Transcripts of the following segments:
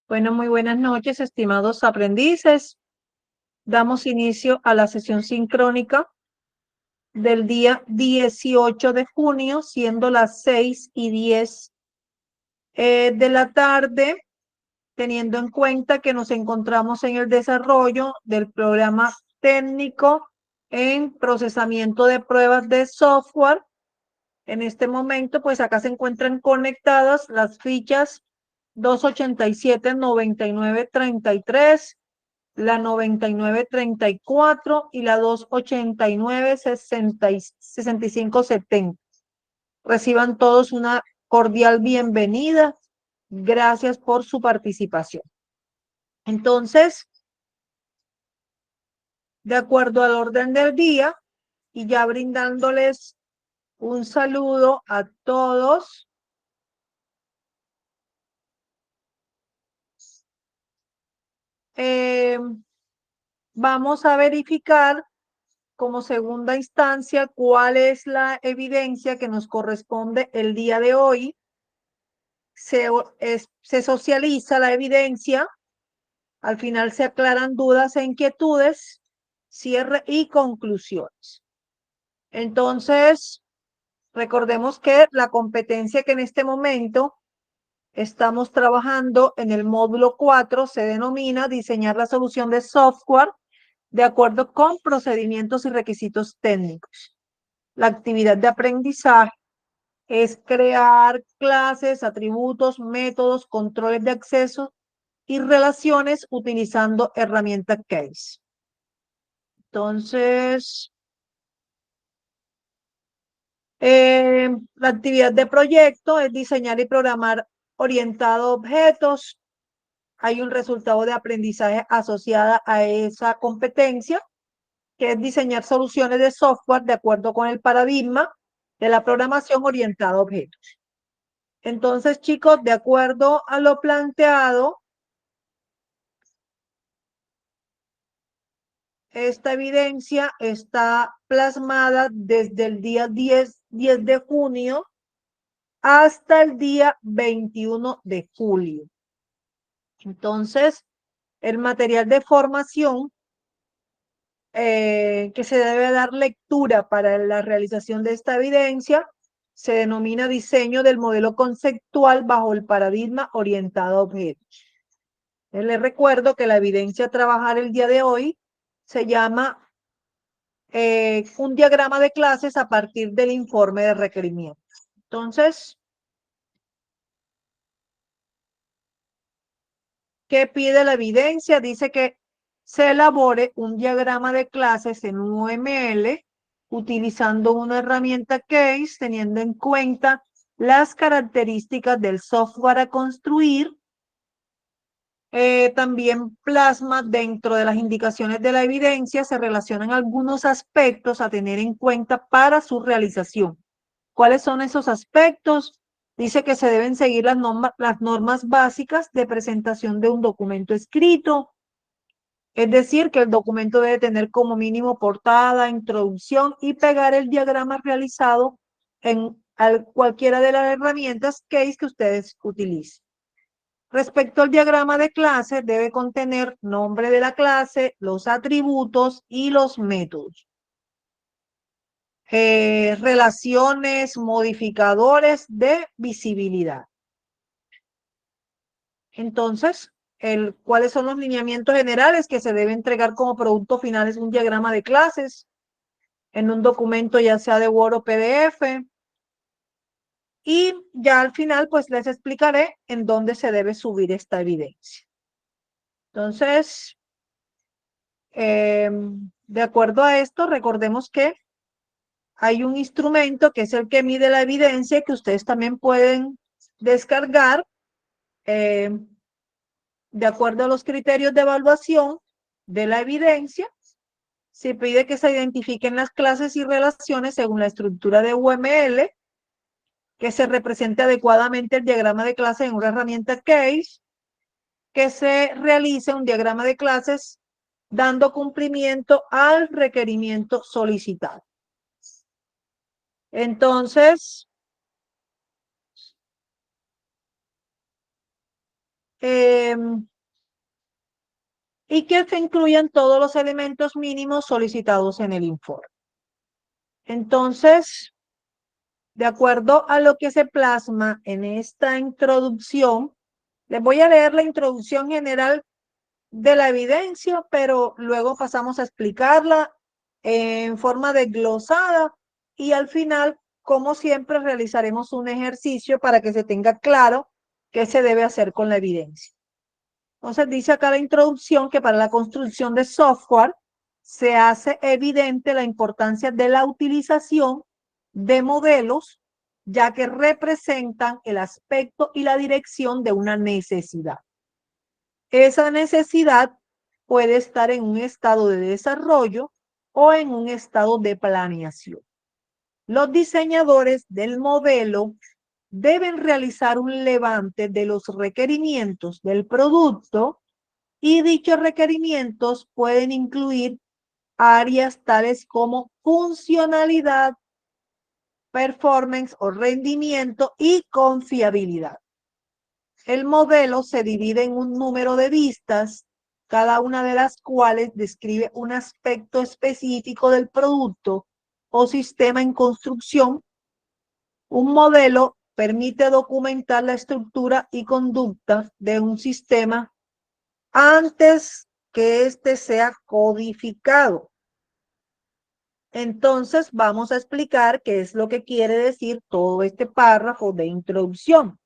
Bueno, muy buenas noches, estimados aprendices. Damos inicio a la sesión sincrónica del día 18 de junio, siendo las 6:10 de la tarde, teniendo en cuenta que nos encontramos en el desarrollo del programa técnico en procesamiento de pruebas de software. En este momento, pues acá se encuentran conectadas las fichas 287-9933, la 9934 y la 289-6570. Reciban todos una cordial bienvenida. Gracias por su participación. Entonces, de acuerdo al orden del día, y ya brindándoles un saludo a todos, vamos a verificar como segunda instancia cuál es la evidencia que nos corresponde el día de hoy. Se socializa la evidencia, al final se aclaran dudas e inquietudes, cierre y conclusiones. Entonces, recordemos que la competencia que en este momento estamos trabajando en el módulo 4 se denomina diseñar la solución de software de acuerdo con procedimientos y requisitos técnicos. La actividad de aprendizaje es crear clases, atributos, métodos, controles de acceso y relaciones utilizando herramientas case. Entonces, la actividad de proyecto es diseñar y programar orientado a objetos. Hay un resultado de aprendizaje asociada a esa competencia, que es diseñar soluciones de software de acuerdo con el paradigma de la programación orientada a objetos. Entonces, chicos, de acuerdo a lo planteado, esta evidencia está plasmada desde el día 10 de junio hasta el día 21 de julio. Entonces, el material de formación que se debe dar lectura para la realización de esta evidencia se denomina diseño del modelo conceptual bajo el paradigma orientado a objetos. Les recuerdo que la evidencia a trabajar el día de hoy se llama un diagrama de clases a partir del informe de requerimientos. Entonces, ¿qué pide la evidencia? Dice que se elabore un diagrama de clases en UML utilizando una herramienta case, teniendo en cuenta las características del software a construir. También plasma dentro de las indicaciones de la evidencia, se relacionan algunos aspectos a tener en cuenta para su realización. ¿Cuáles son esos aspectos? Dice que se deben seguir las normas básicas de presentación de un documento escrito, es decir, que el documento debe tener como mínimo portada, introducción y pegar el diagrama realizado en cualquiera de las herramientas case que ustedes utilicen. Respecto al diagrama de clase, debe contener nombre de la clase, los atributos y los métodos. Relaciones, modificadores de visibilidad. Entonces, ¿cuáles son los lineamientos generales que se debe entregar como producto final? Es un diagrama de clases en un documento ya sea de Word o PDF. Y ya al final, pues les explicaré en dónde se debe subir esta evidencia. Entonces, de acuerdo a esto, recordemos que hay un instrumento que es el que mide la evidencia que ustedes también pueden descargar de acuerdo a los criterios de evaluación de la evidencia. Se pide que se identifiquen las clases y relaciones según la estructura de UML, que se represente adecuadamente el diagrama de clase en una herramienta case, que se realice un diagrama de clases dando cumplimiento al requerimiento solicitado. Entonces, y que se incluyan todos los elementos mínimos solicitados en el informe. Entonces, de acuerdo a lo que se plasma en esta introducción, les voy a leer la introducción general de la evidencia, pero luego pasamos a explicarla en forma desglosada y al final, como siempre, realizaremos un ejercicio para que se tenga claro qué se debe hacer con la evidencia. Entonces dice acá la introducción que para la construcción de software se hace evidente la importancia de la utilización de modelos, ya que representan el aspecto y la dirección de una necesidad. Esa necesidad puede estar en un estado de desarrollo o en un estado de planeación. Los diseñadores del modelo deben realizar un levante de los requerimientos del producto y dichos requerimientos pueden incluir áreas tales como funcionalidad, performance o rendimiento y confiabilidad. El modelo se divide en un número de vistas, cada una de las cuales describe un aspecto específico del producto o sistema en construcción. Un modelo permite documentar la estructura y conducta de un sistema antes que éste sea codificado. Entonces, vamos a explicar qué es lo que quiere decir todo este párrafo de introducción.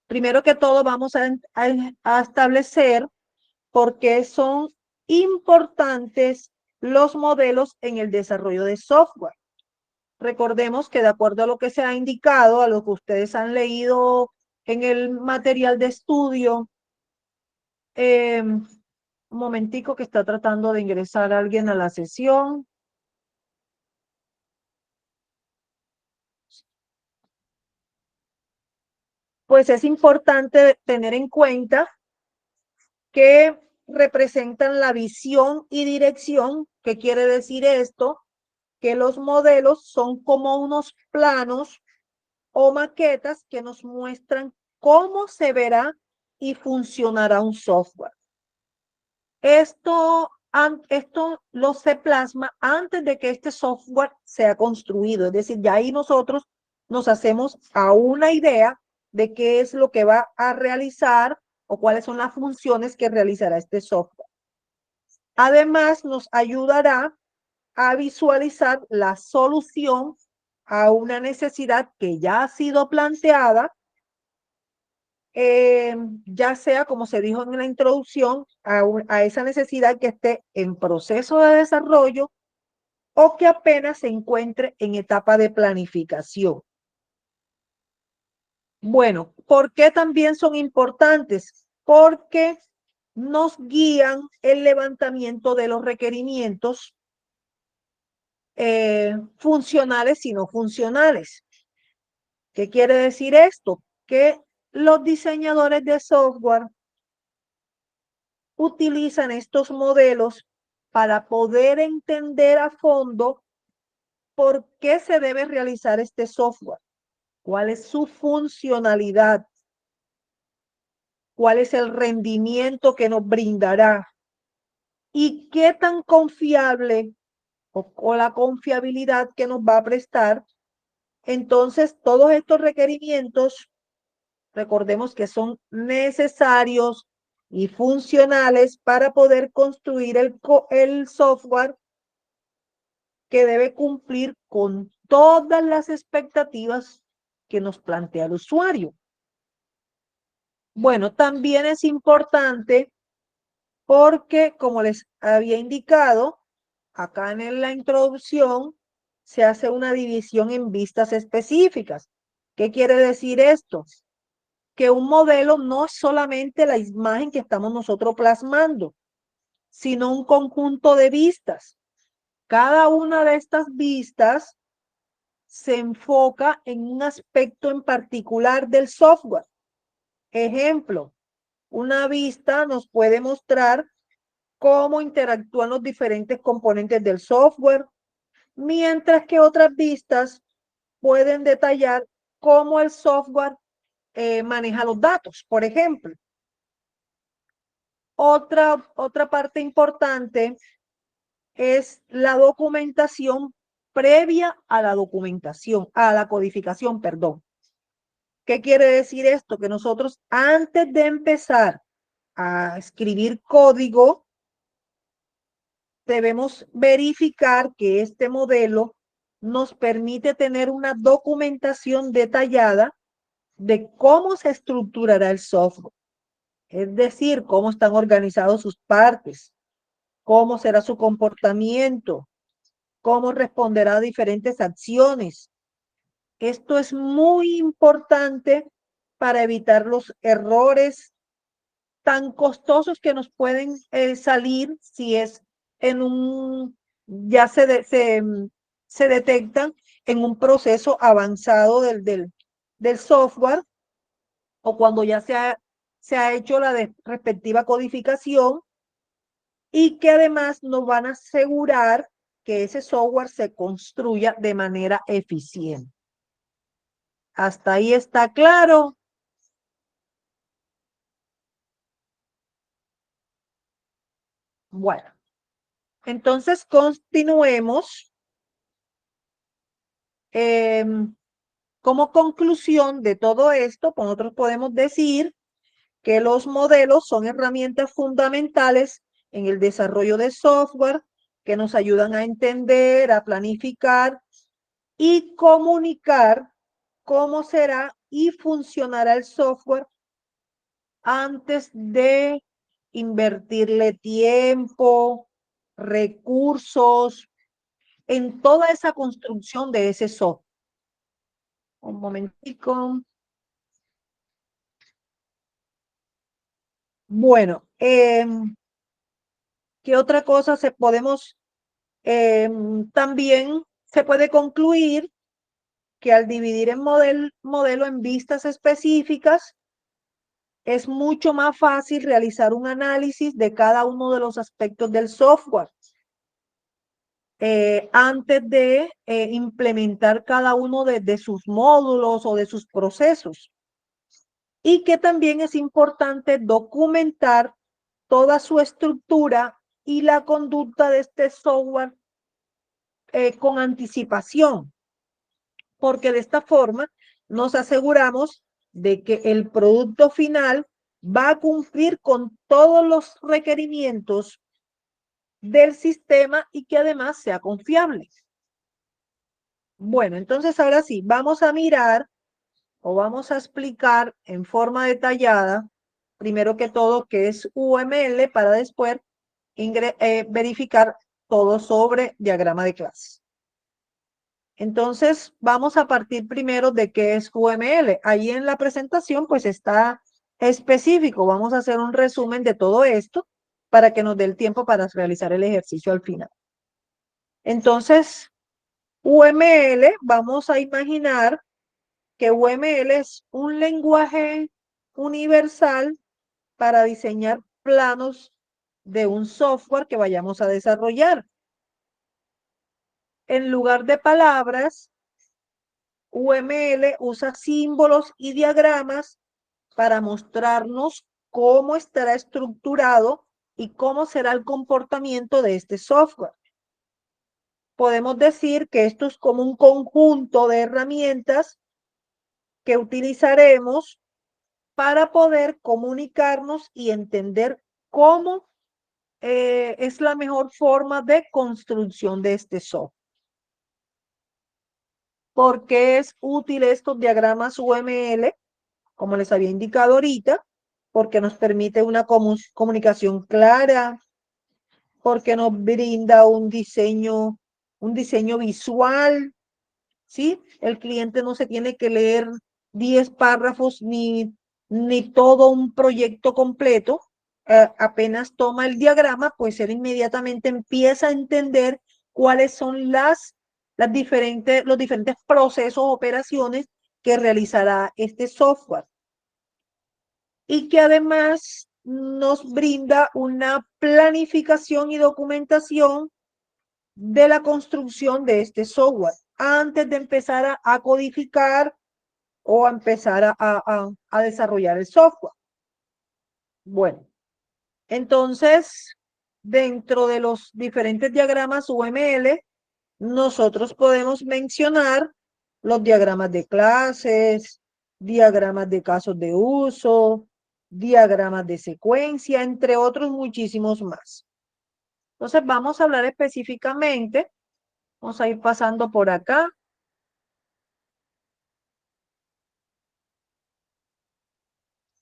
Primero que todo, vamos a establecer por qué son importantes los modelos en el desarrollo de software. Recordemos que de acuerdo a lo que se ha indicado, a lo que ustedes han leído en el material de estudio, un momentico que está tratando de ingresar alguien a la sesión. Pues es importante tener en cuenta que representan la visión y dirección. ¿Qué quiere decir esto? Que los modelos son como unos planos o maquetas que nos muestran cómo se verá y funcionará un software. Esto lo se plasma antes de que este software sea construido, es decir, ya ahí nosotros nos hacemos a una idea de qué es lo que va a realizar o cuáles son las funciones que realizará este software. Además, nos ayudará a visualizar la solución a una necesidad que ya ha sido planteada, ya sea, como se dijo en la introducción, a esa necesidad que esté en proceso de desarrollo o que apenas se encuentre en etapa de planificación. Bueno, ¿por qué también son importantes? Porque nos guían el levantamiento de los requerimientos funcionales y no funcionales. ¿Qué quiere decir esto? Que los diseñadores de software utilizan estos modelos para poder entender a fondo por qué se debe realizar este software, cuál es su funcionalidad, cuál es el rendimiento que nos brindará y qué tan confiable o la confiabilidad que nos va a prestar. Entonces, todos estos requerimientos, recordemos que son necesarios y funcionales para poder construir el software que debe cumplir con todas las expectativas que nos plantea el usuario. Bueno, también es importante porque, como les había indicado, acá en la introducción se hace una división en vistas específicas. ¿Qué quiere decir esto? Que un modelo no es solamente la imagen que estamos nosotros plasmando, sino un conjunto de vistas. Cada una de estas vistas se enfoca en un aspecto en particular del software. Ejemplo, una vista nos puede mostrar cómo interactúan los diferentes componentes del software, mientras que otras vistas pueden detallar cómo el software maneja los datos, por ejemplo. Otra parte importante es la documentación previa a la documentación, a la codificación, perdón. ¿Qué quiere decir esto? Que nosotros antes de empezar a escribir código, debemos verificar que este modelo nos permite tener una documentación detallada de cómo se estructurará el software, es decir, cómo están organizados sus partes, cómo será su comportamiento, cómo responderá a diferentes acciones. Esto es muy importante para evitar los errores tan costosos que nos pueden salir si es en un, ya se detectan en un proceso avanzado del software o cuando ya se ha hecho la respectiva codificación y que además nos van a asegurar que ese software se construya de manera eficiente. ¿Hasta ahí está claro? Bueno, entonces continuemos. Como conclusión de todo esto, pues nosotros podemos decir que los modelos son herramientas fundamentales en el desarrollo de software que nos ayudan a entender, a planificar y comunicar cómo será y funcionará el software antes de invertirle tiempo, recursos en toda esa construcción de ese software. Un momentico. Bueno, ¿qué otra cosa también se puede concluir que al dividir el modelo en vistas específicas, es mucho más fácil realizar un análisis de cada uno de los aspectos del software antes de implementar cada uno de sus módulos o de sus procesos. Y que también es importante documentar toda su estructura y la conducta de este software con anticipación, porque de esta forma nos aseguramos de que el producto final va a cumplir con todos los requerimientos del sistema y que además sea confiable. Bueno, entonces ahora sí, vamos a mirar o vamos a explicar en forma detallada, primero que todo, qué es UML para después verificar todo sobre diagrama de clase. Entonces, vamos a partir primero de qué es UML. Ahí en la presentación, pues está específico. Vamos a hacer un resumen de todo esto para que nos dé el tiempo para realizar el ejercicio al final. Entonces, UML, vamos a imaginar que UML es un lenguaje universal para diseñar planos de un software que vayamos a desarrollar. En lugar de palabras, UML usa símbolos y diagramas para mostrarnos cómo estará estructurado y cómo será el comportamiento de este software. Podemos decir que esto es como un conjunto de herramientas que utilizaremos para poder comunicarnos y entender cómo es la mejor forma de construcción de este software. ¿Por qué es útil estos diagramas UML? Como les había indicado ahorita, porque nos permite una comunicación clara, porque nos brinda un diseño visual, ¿sí? El cliente no se tiene que leer 10 párrafos ni todo un proyecto completo. Apenas toma el diagrama, pues él inmediatamente empieza a entender cuáles son los diferentes procesos, operaciones que realizará este software. Y que además nos brinda una planificación y documentación de la construcción de este software antes de empezar a codificar o a empezar a desarrollar el software. Bueno, Entonces, dentro de los diferentes diagramas UML, nosotros podemos mencionar los diagramas de clases, diagramas de casos de uso, diagramas de secuencia, entre otros muchísimos más. Entonces, vamos a hablar específicamente. Vamos a ir pasando por acá.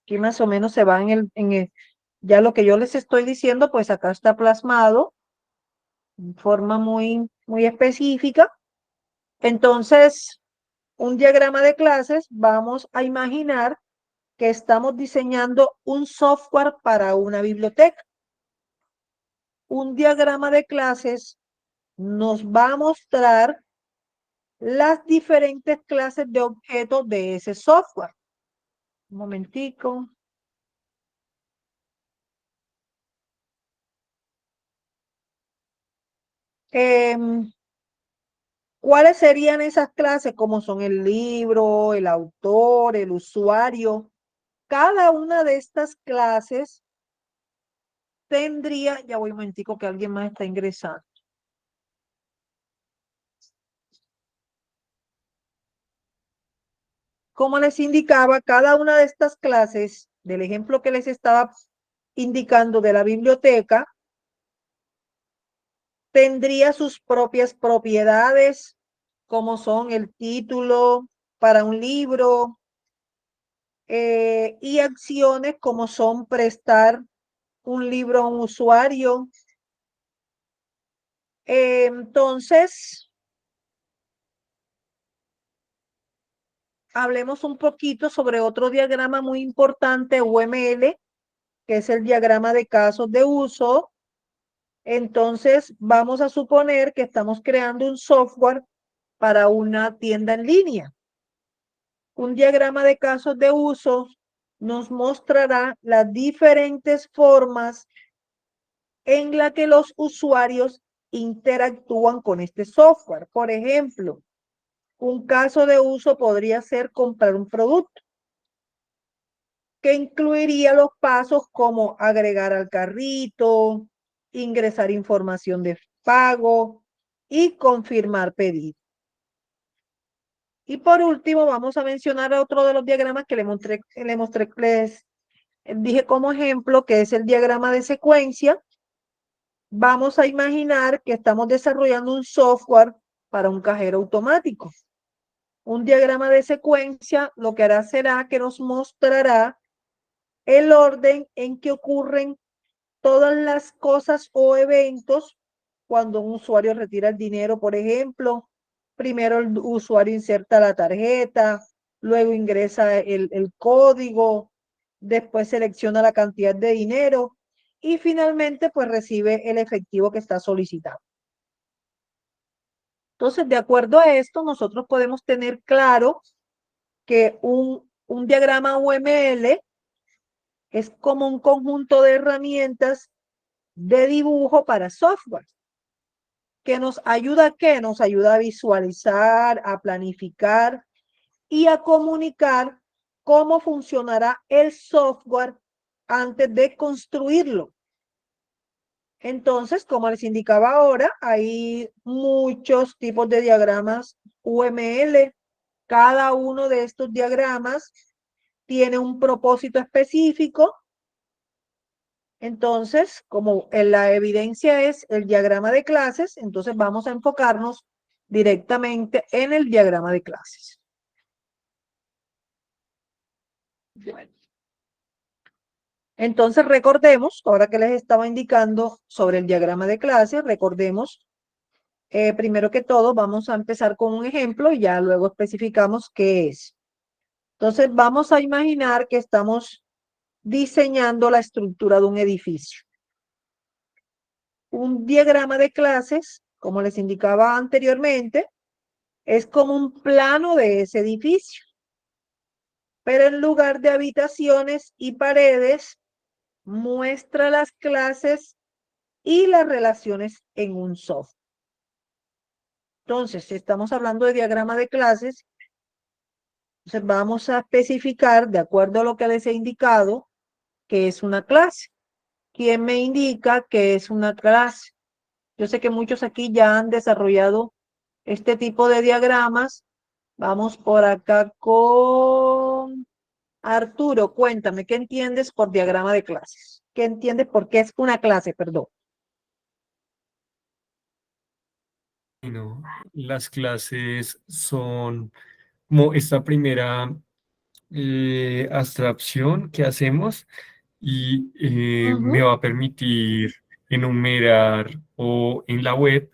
Aquí más o menos se va ya lo que yo les estoy diciendo, pues acá está plasmado en forma muy específica. Entonces, un diagrama de clases, vamos a imaginar que estamos diseñando un software para una biblioteca. Un diagrama de clases nos va a mostrar las diferentes clases de objetos de ese software. Un momentico. ¿Cuáles serían esas clases? Como son el libro, el autor, el usuario. Cada una de estas clases tendría, ya voy un momentico que alguien más está ingresando. Como les indicaba, cada una de estas clases, del ejemplo que les estaba indicando de la biblioteca, tendría sus propias propiedades, como son el título para un libro, y acciones como son prestar un libro a un usuario. Entonces, hablemos un poquito sobre otro diagrama muy importante, UML, que es el diagrama de casos de uso. Entonces, vamos a suponer que estamos creando un software para una tienda en línea. Un diagrama de casos de uso nos mostrará las diferentes formas en las que los usuarios interactúan con este software. Por ejemplo, un caso de uso podría ser comprar un producto, que incluiría los pasos como agregar al carrito, ingresar información de pago y confirmar pedido. Y por último, vamos a mencionar otro de los diagramas que les dije como ejemplo, que es el diagrama de secuencia. Vamos a imaginar que estamos desarrollando un software para un cajero automático. Un diagrama de secuencia lo que hará será que nos mostrará el orden en que ocurren todas las cosas o eventos cuando un usuario retira el dinero, por ejemplo. Primero el usuario inserta la tarjeta, luego ingresa el código, después selecciona la cantidad de dinero y finalmente pues recibe el efectivo que está solicitando. Entonces, de acuerdo a esto, nosotros podemos tener claro que un diagrama UML es como un conjunto de herramientas de dibujo para software, que nos ayuda a qué? Nos ayuda a visualizar, a planificar y a comunicar cómo funcionará el software antes de construirlo. Entonces, como les indicaba ahora, hay muchos tipos de diagramas UML. Cada uno de estos diagramas tiene un propósito específico. Entonces, como la evidencia es el diagrama de clases, entonces vamos a enfocarnos directamente en el diagrama de clases. Bueno. Entonces, recordemos, ahora que les estaba indicando sobre el diagrama de clases, recordemos, primero que todo, vamos a empezar con un ejemplo y ya luego especificamos qué es. Entonces, vamos a imaginar que estamos diseñando la estructura de un edificio. Un diagrama de clases, como les indicaba anteriormente, es como un plano de ese edificio, pero en lugar de habitaciones y paredes, muestra las clases y las relaciones en un software. Entonces, si estamos hablando de diagrama de clases, entonces vamos a especificar, de acuerdo a lo que les he indicado, qué es una clase. ¿quién me indica que es una clase? Yo sé que muchos aquí ya han desarrollado este tipo de diagramas. Vamos por acá con Arturo. Cuéntame, ¿qué entiendes por diagrama de clases? ¿Qué entiendes por qué es una clase? Perdón. Bueno, las clases son como esta primera abstracción que hacemos y me Ujú. va a permitir enumerar o en la web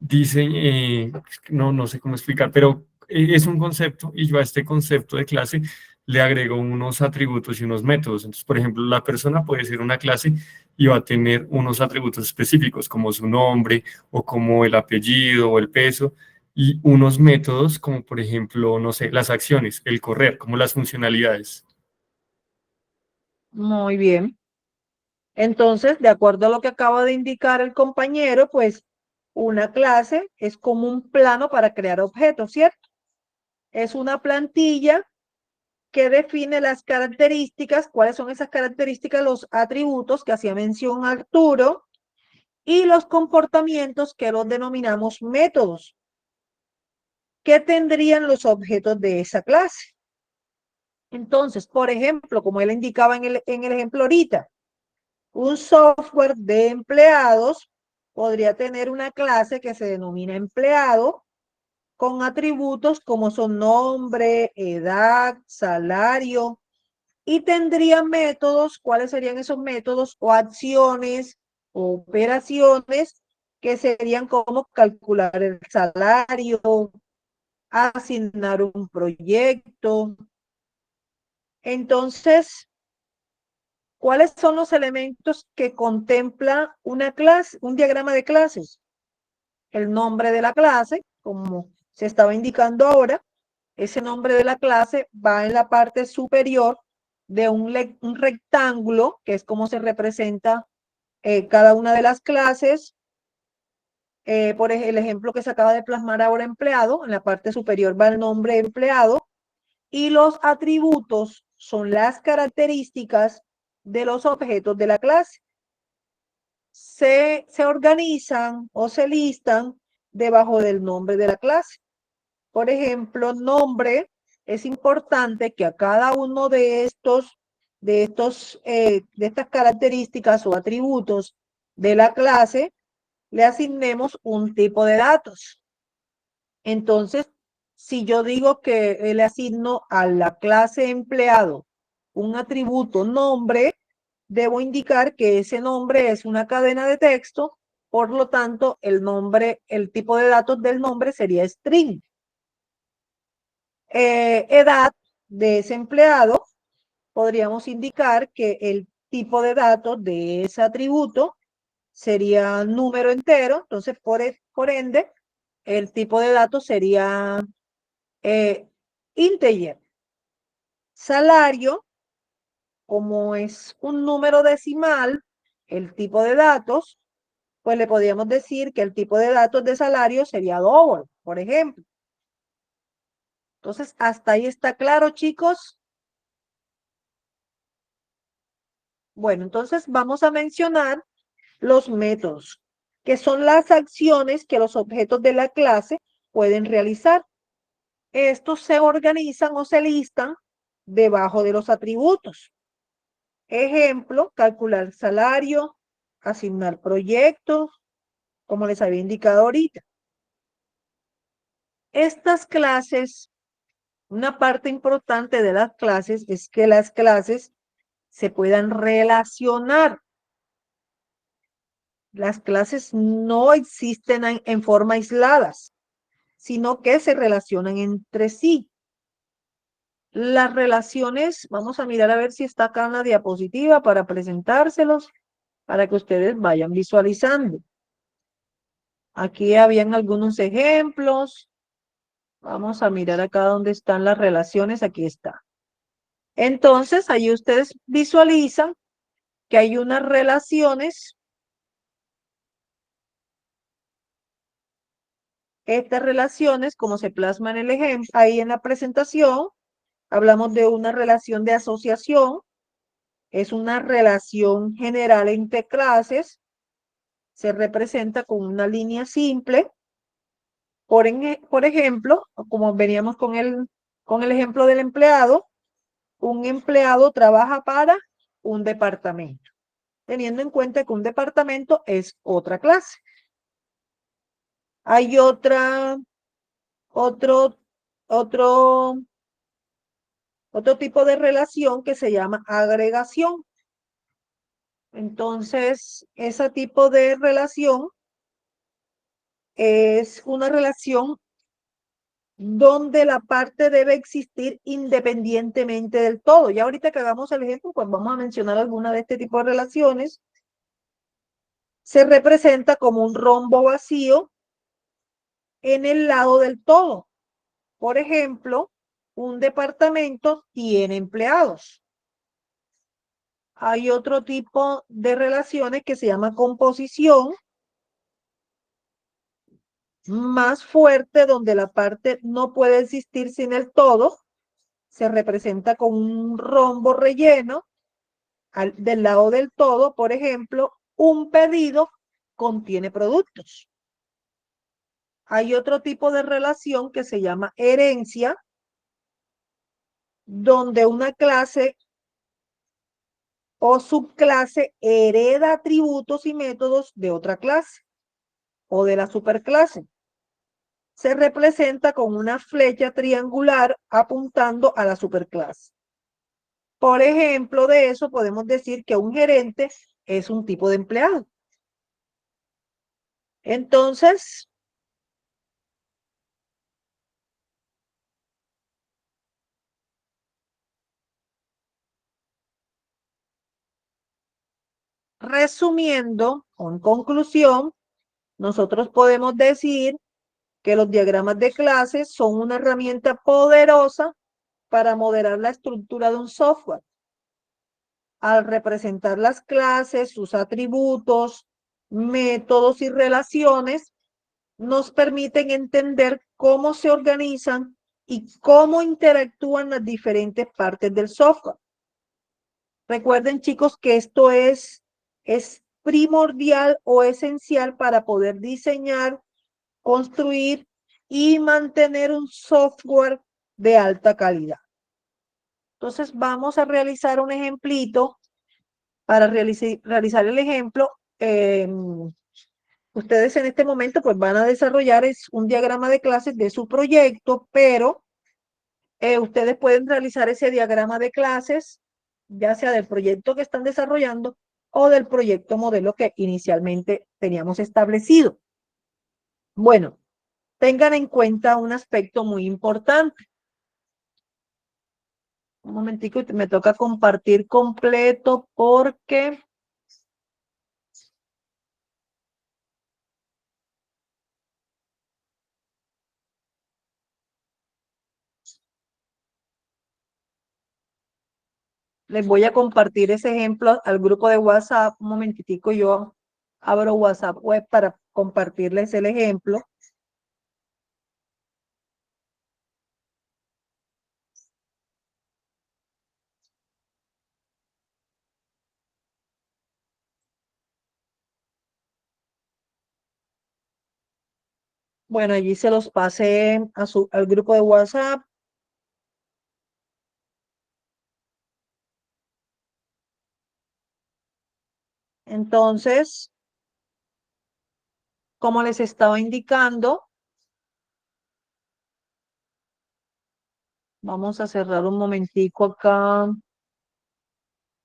dice, no sé cómo explicar, pero es un concepto y yo a este concepto de clase le agrego unos atributos y unos métodos. Entonces, por ejemplo, la persona puede ser una clase y va a tener unos atributos específicos como su nombre o como el apellido o el peso y unos métodos como, por ejemplo, no sé, las acciones, el correr, como las funcionalidades. Muy bien. Entonces, de acuerdo a lo que acaba de indicar el compañero, pues una clase es como un plano para crear objetos, ¿cierto? Es una plantilla que define las características, cuáles son esas características, los atributos que hacía mención Arturo y los comportamientos que los denominamos métodos. ¿Qué tendrían los objetos de esa clase? Entonces, por ejemplo, como él indicaba en el ejemplo ahorita, un software de empleados podría tener una clase que se denomina empleado con atributos como son nombre, edad, salario y tendría métodos. ¿Cuáles serían esos métodos o acciones o operaciones que serían como calcular el salario, asignar un proyecto? Entonces, ¿cuáles son los elementos que contempla una clase, un diagrama de clases? El nombre de la clase, como se estaba indicando ahora, ese nombre de la clase va en la parte superior de un rectángulo, que es como se representa cada una de las clases. Por el ejemplo que se acaba de plasmar ahora, empleado, en la parte superior va el nombre empleado y los atributos son las características de los objetos de la clase. Se organizan o se listan debajo del nombre de la clase. Por ejemplo, nombre, es importante que a cada uno de estas características o atributos de la clase le asignemos un tipo de datos. Entonces, si yo digo que le asigno a la clase empleado un atributo nombre, debo indicar que ese nombre es una cadena de texto, por lo tanto, el nombre, el tipo de datos del nombre sería string. Edad de ese empleado, podríamos indicar que el tipo de datos de ese atributo sería número entero, entonces por ende, el tipo de datos sería integer. Salario, como es un número decimal, el tipo de datos, pues le podríamos decir que el tipo de datos de salario sería double, por ejemplo. Entonces, hasta ahí está claro, chicos. Bueno, entonces vamos a mencionar los métodos, que son las acciones que los objetos de la clase pueden realizar. Estos se organizan o se listan debajo de los atributos. Ejemplo, calcular salario, asignar proyectos, como les había indicado ahorita. Estas clases, una parte importante de las clases es que las clases se puedan relacionar. Las clases no existen en forma aisladas, sino que se relacionan entre sí. Las relaciones, vamos a mirar a ver si está acá en la diapositiva para presentárselos, para que ustedes vayan visualizando. Aquí habían algunos ejemplos. Vamos a mirar acá donde están las relaciones. Aquí está. Entonces, ahí ustedes visualizan que hay unas relaciones. Estas relaciones, como se plasma en el ejemplo, ahí en la presentación, hablamos de una relación de asociación, es una relación general entre clases, se representa con una línea simple. Por ejemplo, como veníamos con el ejemplo del empleado, un empleado trabaja para un departamento, teniendo en cuenta que un departamento es otra clase. Hay otro tipo de relación que se llama agregación. Entonces, ese tipo de relación es una relación donde la parte debe existir independientemente del todo. Ya ahorita que hagamos el ejemplo, pues vamos a mencionar alguna de este tipo de relaciones. Se representa como un rombo vacío en el lado del todo. Por ejemplo, un departamento tiene empleados. Hay otro tipo de relaciones que se llama composición, más fuerte, donde la parte no puede existir sin el todo. Se representa con un rombo relleno del lado del todo. Por ejemplo, un pedido contiene productos. Hay otro tipo de relación que se llama herencia, donde una clase o subclase hereda atributos y métodos de otra clase o de la superclase. Se representa con una flecha triangular apuntando a la superclase. Por ejemplo, de eso podemos decir que un gerente es un tipo de empleado. Entonces, resumiendo, en conclusión, nosotros podemos decir que los diagramas de clases son una herramienta poderosa para modelar la estructura de un software. Al representar las clases, sus atributos, métodos y relaciones, nos permiten entender cómo se organizan y cómo interactúan las diferentes partes del software. Recuerden, chicos, que esto es primordial o esencial para poder diseñar, construir y mantener un software de alta calidad. Entonces, vamos a realizar un ejemplito. Para realizar el ejemplo, ustedes en este momento pues van a desarrollar un diagrama de clases de su proyecto, pero ustedes pueden realizar ese diagrama de clases, ya sea del proyecto que están desarrollando o del proyecto modelo que inicialmente teníamos establecido. Bueno, tengan en cuenta un aspecto muy importante. Un momentico, me toca compartir completo porque les voy a compartir ese ejemplo al grupo de WhatsApp. Un momentitico, yo abro WhatsApp web para compartirles el ejemplo. Bueno, allí se los pasé al grupo de WhatsApp. Entonces, como les estaba indicando, vamos a cerrar un momentico acá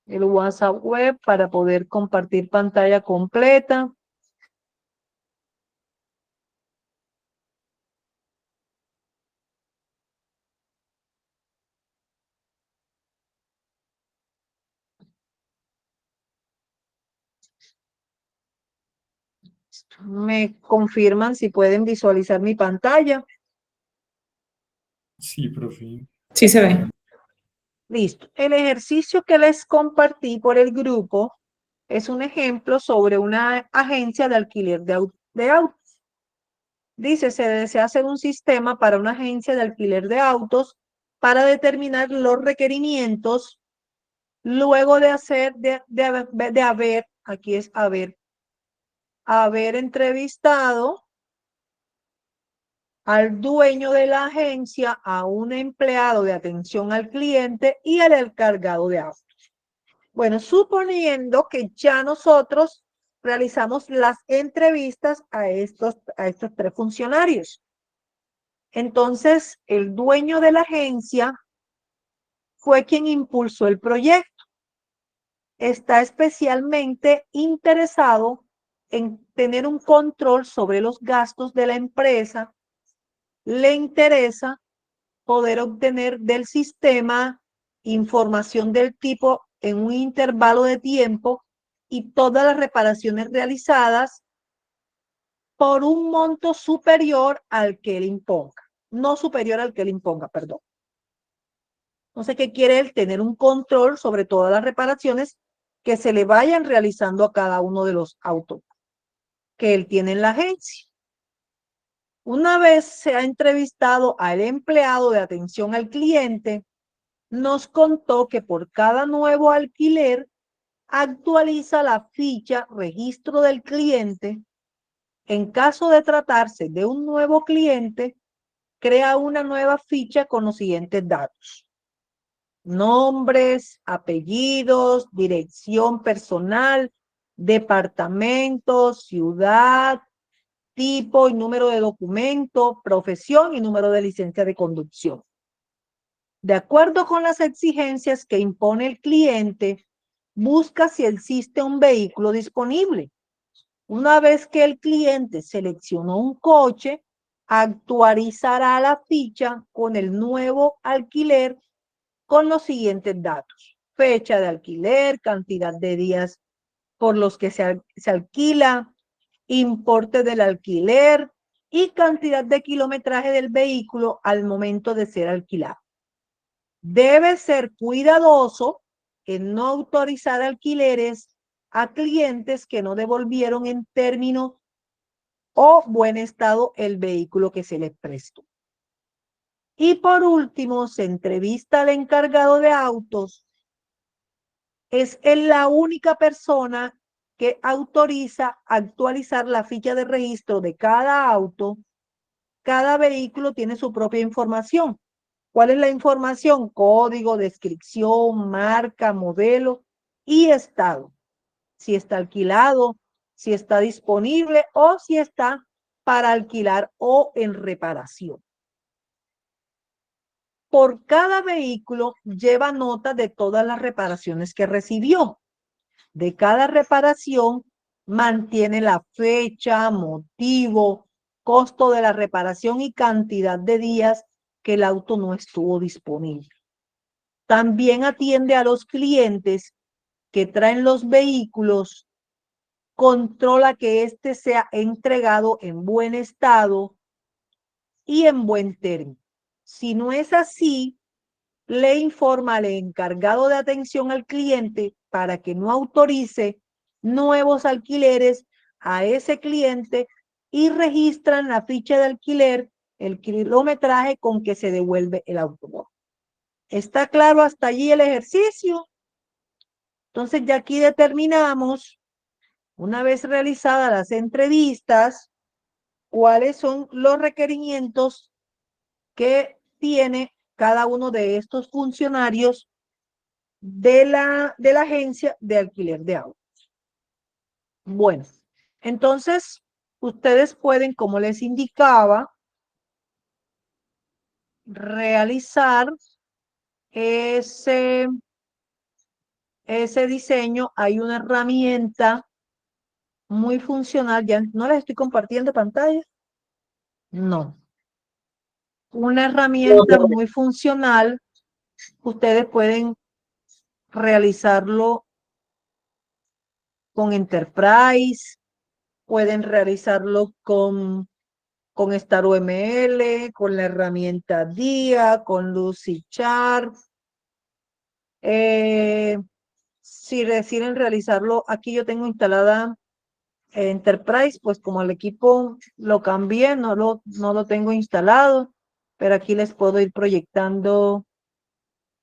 el WhatsApp web para poder compartir pantalla completa. Me confirman si pueden visualizar mi pantalla. Sí, profe. Sí se ve. Listo. El ejercicio que les compartí por el grupo es un ejemplo sobre una agencia de alquiler de autos. Dice, se desea hacer un sistema para una agencia de alquiler de autos para determinar los requerimientos luego de haber, aquí es haber entrevistado al dueño de la agencia, a un empleado de atención al cliente y al encargado de autos. Bueno, suponiendo que ya nosotros realizamos las entrevistas a estos tres funcionarios. Entonces, el dueño de la agencia fue quien impulsó el proyecto. Está especialmente interesado en tener un control sobre los gastos de la empresa. Le interesa poder obtener del sistema información del tipo en un intervalo de tiempo y todas las reparaciones realizadas por un monto superior al que él imponga. No superior al que él imponga, perdón. Entonces, ¿qué quiere él? Tener un control sobre todas las reparaciones que se le vayan realizando a cada uno de los autos que él tiene en la agencia. Una vez se ha entrevistado al empleado de atención al cliente, nos contó que por cada nuevo alquiler actualiza la ficha registro del cliente. En caso de tratarse de un nuevo cliente, crea una nueva ficha con los siguientes datos: nombres, apellidos, dirección personal, departamento, ciudad, tipo y número de documento, profesión y número de licencia de conducción. De acuerdo con las exigencias que impone el cliente, busca si existe un vehículo disponible. Una vez que el cliente seleccionó un coche, actualizará la ficha con el nuevo alquiler con los siguientes datos: fecha de alquiler, cantidad de días por los que se alquila, importe del alquiler y cantidad de kilometraje del vehículo al momento de ser alquilado. Debe ser cuidadoso en no autorizar alquileres a clientes que no devolvieron en términos o buen estado el vehículo que se les prestó. Y por último, se entrevista al encargado de autos. Es la única persona que autoriza actualizar la ficha de registro de cada auto. Cada vehículo tiene su propia información. ¿Cuál es la información? Código, descripción, marca, modelo y estado. Si está alquilado, si está disponible o si está para alquilar o en reparación. Por cada vehículo lleva nota de todas las reparaciones que recibió. De cada reparación mantiene la fecha, motivo, costo de la reparación y cantidad de días que el auto no estuvo disponible. También atiende a los clientes que traen los vehículos, controla que éste sea entregado en buen estado y en buen término. Si no es así, le informa al encargado de atención al cliente para que no autorice nuevos alquileres a ese cliente y registran la ficha de alquiler el kilometraje con que se devuelve el automóvil. ¿Está claro hasta allí el ejercicio? Entonces ya aquí determinamos, una vez realizadas las entrevistas, cuáles son los requerimientos que tiene cada uno de estos funcionarios de la agencia de alquiler de autos. Bueno, entonces ustedes pueden, como les indicaba, realizar ese diseño. Hay una herramienta muy funcional. Ya no les estoy compartiendo pantalla. No. Una herramienta muy funcional. Ustedes pueden realizarlo con Enterprise, pueden realizarlo con StarUML, con la herramienta DIA, con Lucidchart. Si deciden realizarlo, aquí yo tengo instalada Enterprise, pues como el equipo lo cambié, no lo tengo instalado, pero aquí les puedo ir proyectando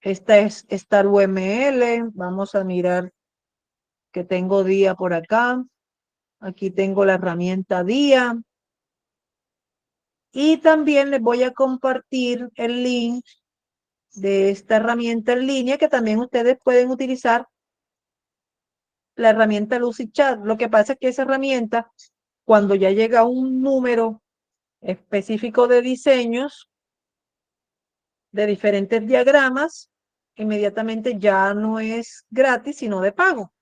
Esta es Star UML. Vamos a mirar que tengo día por acá. Aquí tengo la herramienta día. Y también les voy a compartir el link de esta herramienta en línea que también ustedes pueden utilizar, la herramienta Lucidchat. Lo que pasa es que esa herramienta, cuando ya llega un número específico de diseños, de diferentes diagramas, inmediatamente ya no es gratis, sino de pago.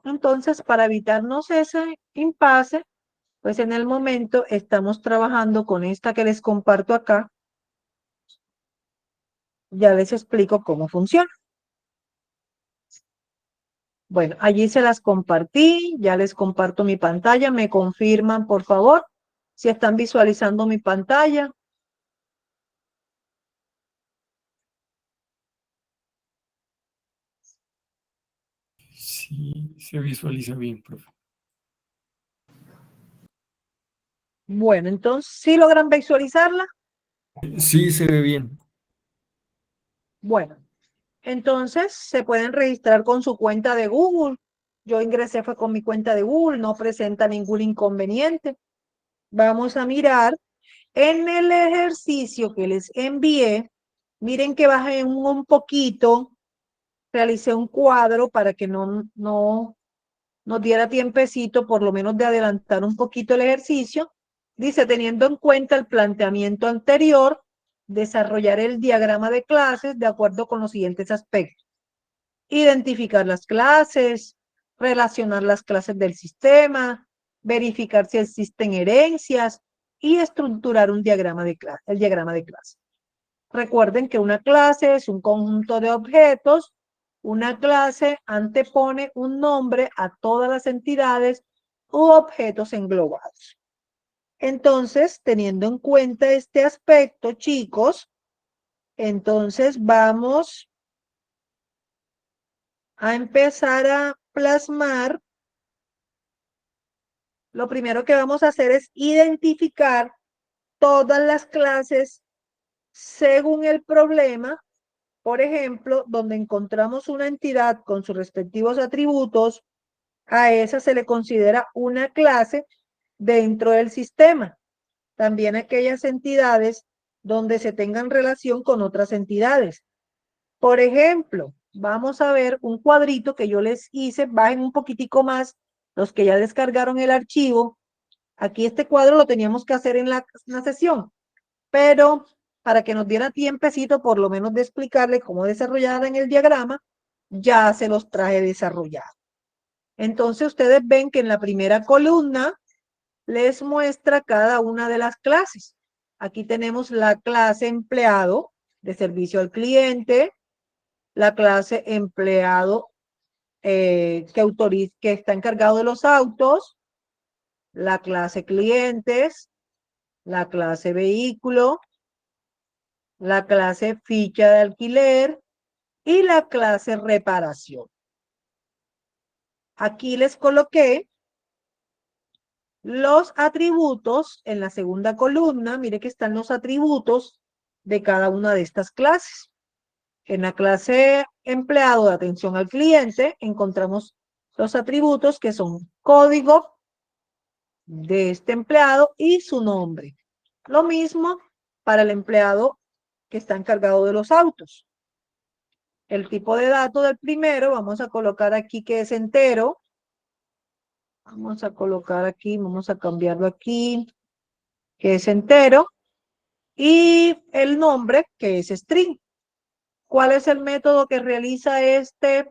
Entonces, para evitarnos ese impasse, pues en el momento estamos trabajando con esta que les comparto acá. Ya les explico cómo funciona. Bueno, allí se las compartí, ya les comparto mi pantalla. Me confirman, por favor, si están visualizando mi pantalla. Sí, se visualiza bien, profe. Bueno, entonces, ¿sí logran visualizarla? Sí, se ve bien. Bueno, entonces se pueden registrar con su cuenta de Google. Yo ingresé fue con mi cuenta de Google, no presenta ningún inconveniente. Vamos a mirar en el ejercicio que les envié. Miren que bajé un poquito, realicé un cuadro para que no nos diera tiempecito, por lo menos de adelantar un poquito el ejercicio. Dice, teniendo en cuenta el planteamiento anterior, desarrollar el diagrama de clases de acuerdo con los siguientes aspectos. Identificar las clases, relacionar las clases del sistema, verificar si existen herencias y estructurar un diagrama de clase, el diagrama de clase. Recuerden que una clase es un conjunto de objetos. Una clase antepone un nombre a todas las entidades u objetos englobados. Entonces, teniendo en cuenta este aspecto, chicos, entonces vamos a empezar a plasmar. Lo primero que vamos a hacer es identificar todas las clases según el problema. Por ejemplo, donde encontramos una entidad con sus respectivos atributos, a esa se le considera una clase dentro del sistema. También aquellas entidades donde se tengan relación con otras entidades. Por ejemplo, vamos a ver un cuadrito que yo les hice, bajen un poquitico más los que ya descargaron el archivo. Aquí este cuadro lo teníamos que hacer en la sesión, pero para que nos diera tiempecito por lo menos de explicarle cómo desarrollar en el diagrama, ya se los traje desarrollados. Entonces ustedes ven que en la primera columna les muestra cada una de las clases. Aquí tenemos la clase empleado de servicio al cliente, la clase empleado que está encargado de los autos, la clase clientes, la clase vehículo, la clase ficha de alquiler y la clase reparación. Aquí les coloqué los atributos en la segunda columna. Mire que están los atributos de cada una de estas clases. En la clase empleado de atención al cliente encontramos los atributos que son código de este empleado y su nombre. Lo mismo para el empleado que está encargado de los autos. El tipo de dato del primero, vamos a colocar aquí que es entero. Vamos a colocar aquí, vamos a cambiarlo aquí, que es entero. Y el nombre, que es string. ¿Cuál es el método que realiza este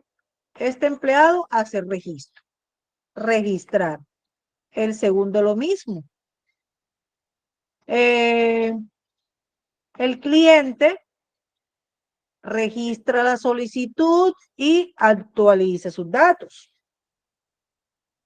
empleado? Hacer registro. Registrar. El segundo lo mismo. El cliente registra la solicitud y actualiza sus datos.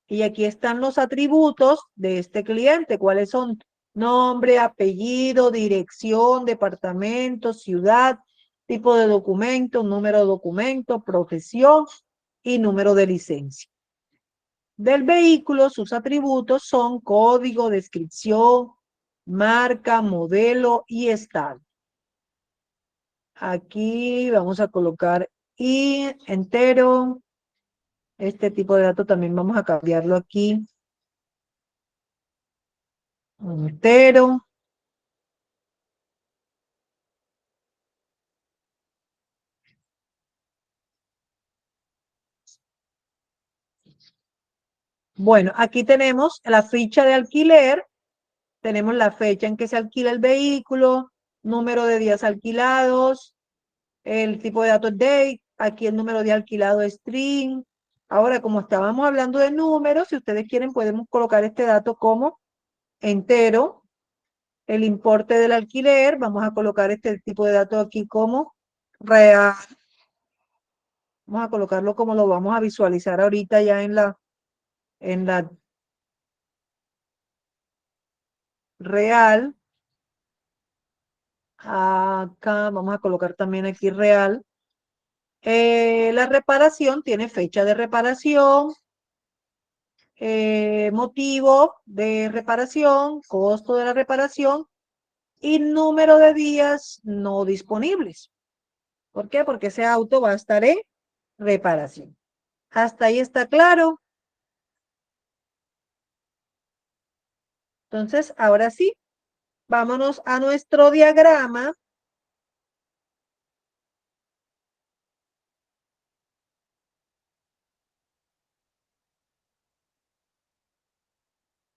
Y aquí están los atributos de este cliente. ¿Cuáles son? Nombre, apellido, dirección, departamento, ciudad, tipo de documento, número de documento, profesión y número de licencia. Del vehículo, sus atributos son código, descripción, marca, modelo y estado. Aquí vamos a colocar y entero. Este tipo de dato también vamos a cambiarlo aquí. Entero. Bueno, aquí tenemos la ficha de alquiler. Tenemos la fecha en que se alquila el vehículo, número de días alquilados, el tipo de datos date, aquí el número de alquilado string. Ahora, como estábamos hablando de números, si ustedes quieren, podemos colocar este dato como entero, el importe del alquiler. Vamos a colocar este tipo de dato aquí como real. Vamos a colocarlo como lo vamos a visualizar ahorita ya en la real. Acá vamos a colocar también aquí real. La reparación tiene fecha de reparación, motivo de reparación, costo de la reparación y número de días no disponibles. ¿Por qué? Porque ese auto va a estar en reparación. ¿Hasta ahí está claro? Entonces, ahora sí, vámonos a nuestro diagrama.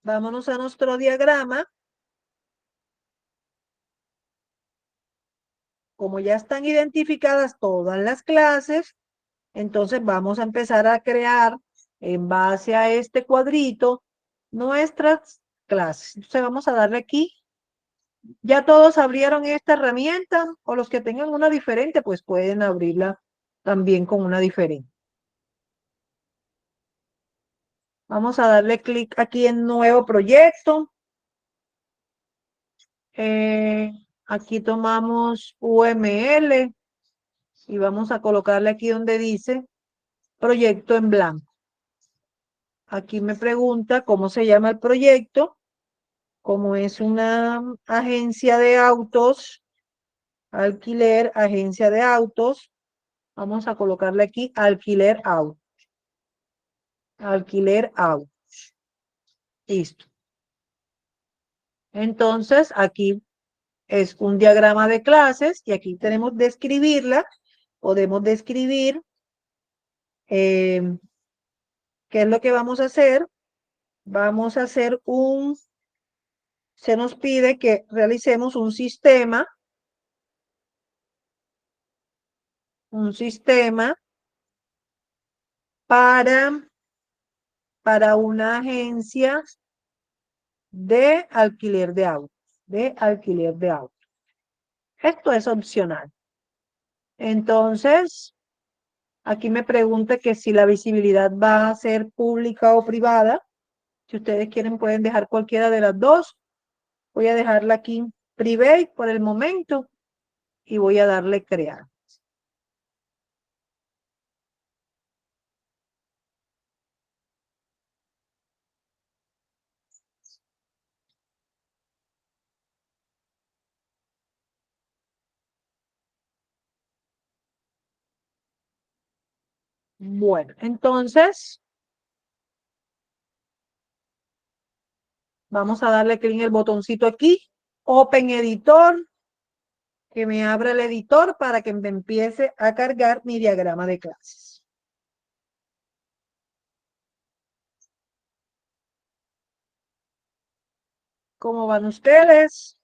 Vámonos a nuestro diagrama. Como ya están identificadas todas las clases, entonces vamos a empezar a crear en base a este cuadrito nuestras clases. Entonces vamos a darle aquí. ¿Ya todos abrieron esta herramienta? O los que tengan una diferente, pues pueden abrirla también con una diferente. Vamos a darle clic aquí en nuevo proyecto. Aquí tomamos UML y vamos a colocarle aquí donde dice proyecto en blanco. Aquí me pregunta cómo se llama el proyecto. Como es una agencia de autos, alquiler, agencia de autos, vamos a colocarle aquí alquiler auto. Alquiler auto. Listo. Entonces, aquí es un diagrama de clases y aquí tenemos de escribirla. Podemos describir qué es lo que vamos a hacer. Vamos a hacer se nos pide que realicemos un sistema para una agencia de alquiler de autos, de alquiler de autos. Esto es opcional. Entonces, aquí me pregunta que si la visibilidad va a ser pública o privada. Si ustedes quieren, pueden dejar cualquiera de las dos. Voy a dejarla aquí private por el momento y voy a darle crear. Bueno, entonces vamos a darle clic en el botoncito aquí, Open Editor, que me abra el editor para que me empiece a cargar mi diagrama de clases. ¿Cómo van ustedes?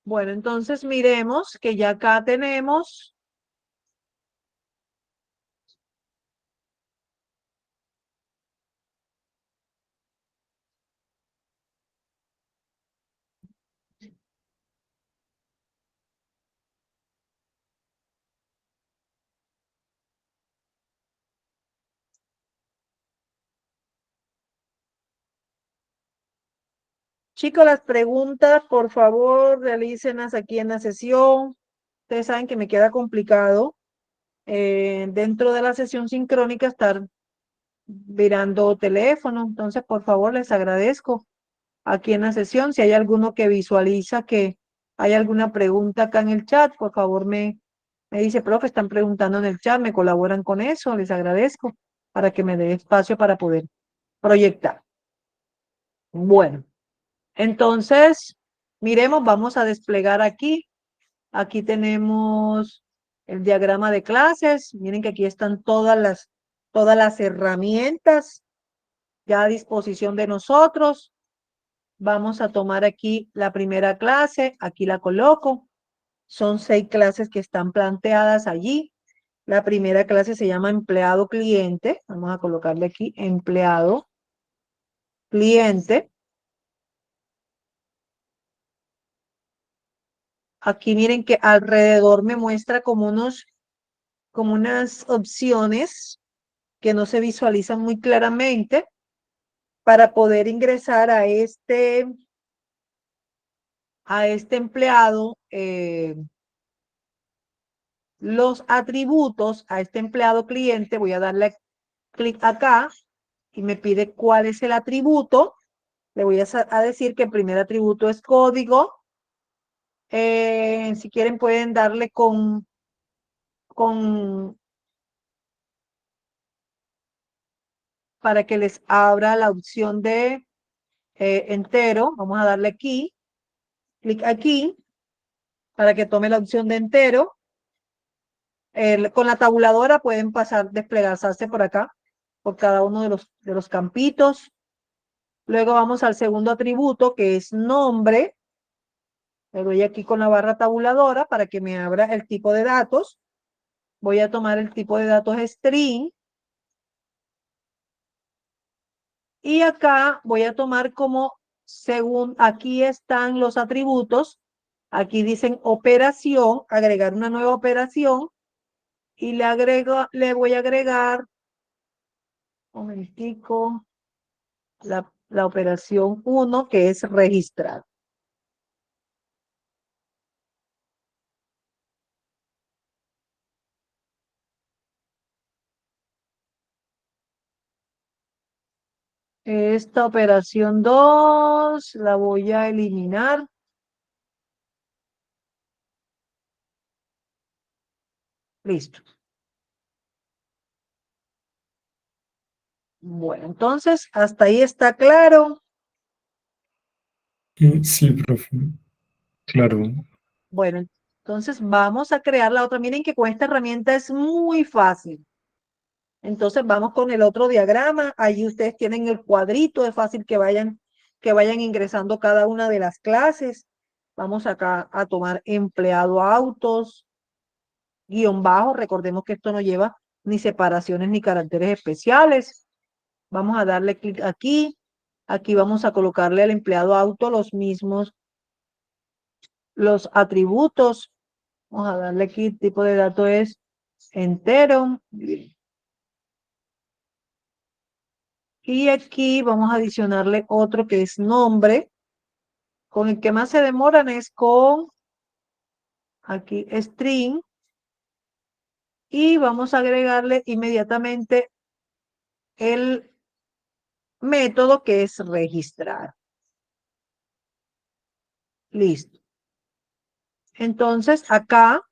Bueno, entonces miremos que ya acá tenemos chicos, las preguntas, por favor, realícenlas aquí en la sesión. ustedes saben que me queda complicado dentro de la sesión sincrónica estar mirando teléfono. Entonces, por favor, les agradezco aquí en la sesión. Si hay alguno que visualiza que hay alguna pregunta acá en el chat, por favor me dice, profe, están preguntando en el chat, me colaboran con eso, les agradezco para que me dé espacio para poder proyectar. Bueno, entonces, miremos, vamos a desplegar aquí. Aquí tenemos el diagrama de clases. Miren que aquí están todas las herramientas ya a disposición de nosotros. Vamos a tomar aquí la primera clase. Aquí la coloco. Son 6 clases que están planteadas allí. La primera clase se llama empleado cliente. Vamos a colocarle aquí empleado cliente. Aquí miren que alrededor me muestra como unas opciones que no se visualizan muy claramente para poder ingresar a este empleado, los atributos a este empleado cliente. Voy a darle clic acá y me pide cuál es el atributo. Le voy a decir que el primer atributo es código. Si quieren pueden darle para que les abra la opción de entero. Vamos a darle aquí, clic aquí, para que tome la opción de entero. Con la tabuladora pueden desplegarse por acá, por cada uno de los campitos. Luego vamos al segundo atributo, que es nombre. Le doy aquí con la barra tabuladora para que me abra el tipo de datos. Voy a tomar el tipo de datos string. Y acá voy a tomar como, según aquí están los atributos. Aquí dicen operación, agregar una nueva operación. Y le voy a agregar, un momentico, la operación 1, que es registrar. Esta operación 2 la voy a eliminar. Listo. Bueno, entonces hasta ahí está claro. Sí, profe, claro. Bueno, entonces vamos a crear la otra. Miren que con esta herramienta es muy fácil. Entonces vamos con el otro diagrama. Allí ustedes tienen el cuadrito. Es fácil que vayan ingresando cada una de las clases. Vamos acá a tomar empleado autos, guión bajo. Recordemos que esto no lleva ni separaciones ni caracteres especiales. Vamos a darle clic aquí. Aquí vamos a colocarle al empleado auto los atributos. Vamos a darle aquí, tipo de dato es entero. Y aquí vamos a adicionarle otro que es nombre. Con el que más se demoran es con aquí string. Y vamos a agregarle inmediatamente el método que es registrar. Listo. Entonces acá,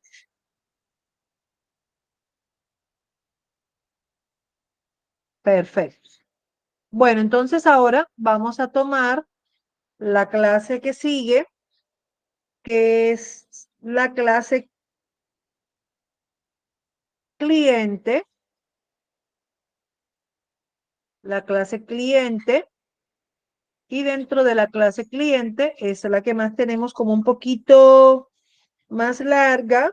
perfecto. Bueno, entonces ahora vamos a tomar la clase que sigue, que es la clase cliente. La clase cliente. Y dentro de la clase cliente es la que más tenemos como un poquito más larga.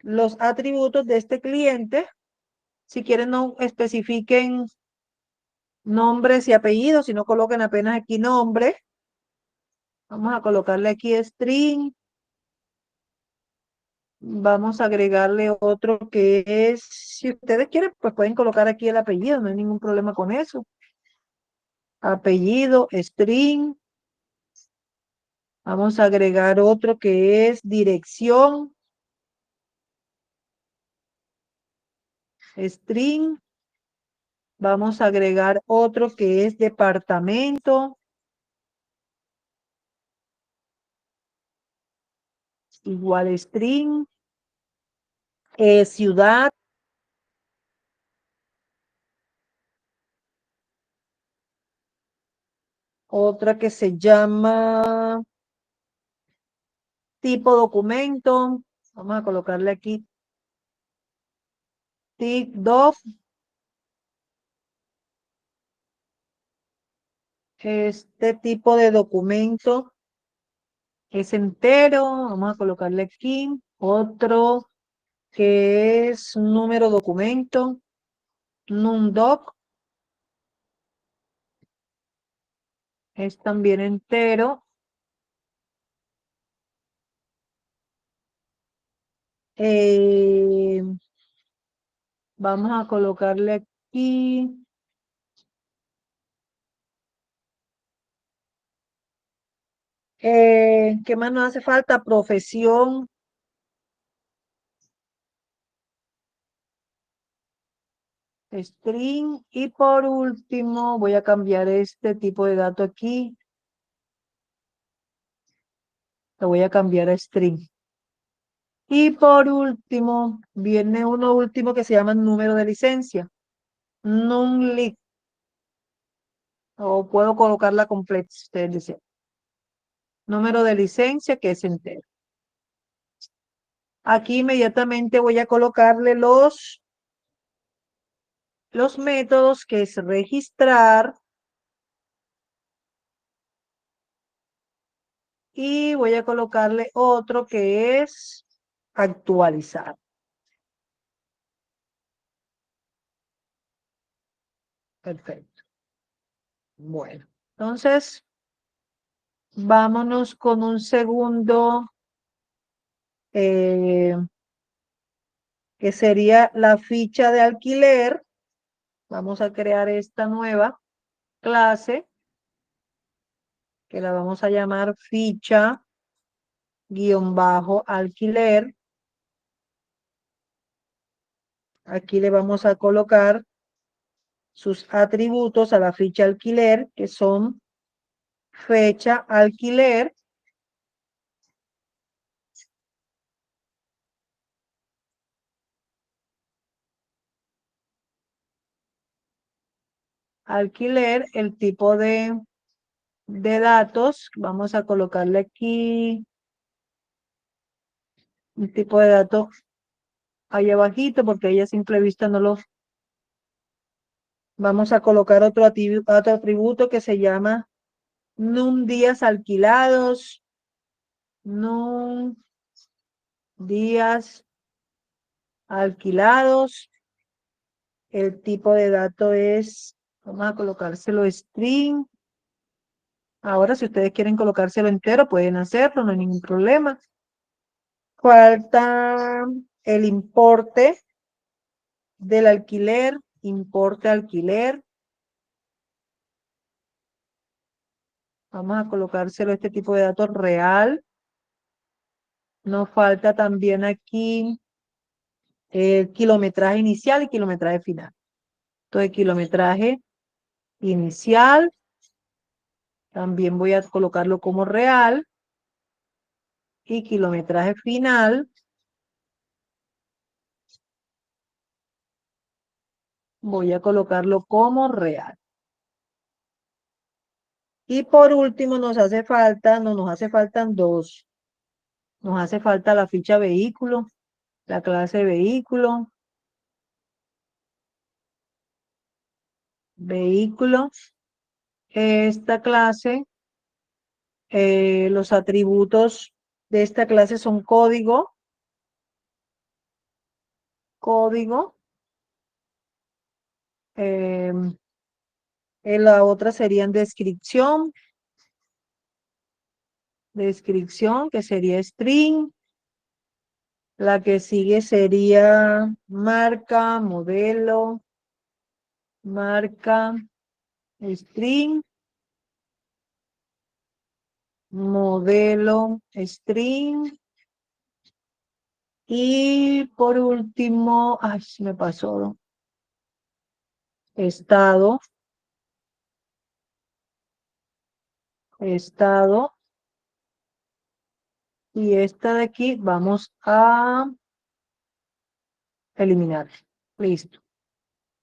Los atributos de este cliente. Si quieren no especifiquen nombres y apellidos, si no coloquen apenas aquí nombre. Vamos a colocarle aquí string. Vamos a agregarle otro que es, si ustedes quieren, pues pueden colocar aquí el apellido, no hay ningún problema con eso. Apellido, string. Vamos a agregar otro que es dirección. string. Vamos a agregar otro que es departamento. Igual string. Ciudad. Otra que se llama tipo documento. Vamos a colocarle aquí TikTok. Este tipo de documento es entero. Vamos a colocarle aquí otro que es número documento. NumDoc es también entero. Vamos a colocarle aquí ¿qué más nos hace falta? Profesión. String. Y por último, voy a cambiar este tipo de dato aquí. Lo voy a cambiar a string. Y por último, viene uno último que se llama número de licencia. NumLib. O puedo colocarla completa, si ustedes desean. Número de licencia que es entero. Aquí inmediatamente voy a colocarle los métodos que es registrar. Y voy a colocarle otro que es actualizar. Perfecto. Bueno, entonces vámonos con un segundo que sería la ficha de alquiler. Vamos a crear esta nueva clase que la vamos a llamar ficha guión bajo alquiler. Aquí le vamos a colocar sus atributos a la ficha alquiler, que son fecha alquiler, el tipo de datos. Vamos a colocarle aquí un tipo de datos ahí abajito, porque ahí a simple vista no lo... Vamos a colocar otro atributo que se llama num días alquilados. Num días alquilados. El tipo de dato es, vamos a colocárselo string. Ahora, si ustedes quieren colocárselo entero, pueden hacerlo, no hay ningún problema. Falta el importe del alquiler, importe alquiler. Vamos a colocárselo este tipo de datos real. Nos falta también aquí el kilometraje inicial y kilometraje final. Entonces, kilometraje inicial, también voy a colocarlo como real. Y kilometraje final, voy a colocarlo como real. Y por último nos hace falta, no nos hace faltan dos. Nos hace falta la ficha vehículo, la clase vehículo. Vehículo. Esta clase, los atributos de esta clase son código. Código. La otra serían descripción. Descripción, que sería string. La que sigue sería marca, modelo, marca, string, modelo, string. Y por último, ay, se me pasó estado, estado, y esta de aquí vamos a eliminar. Listo.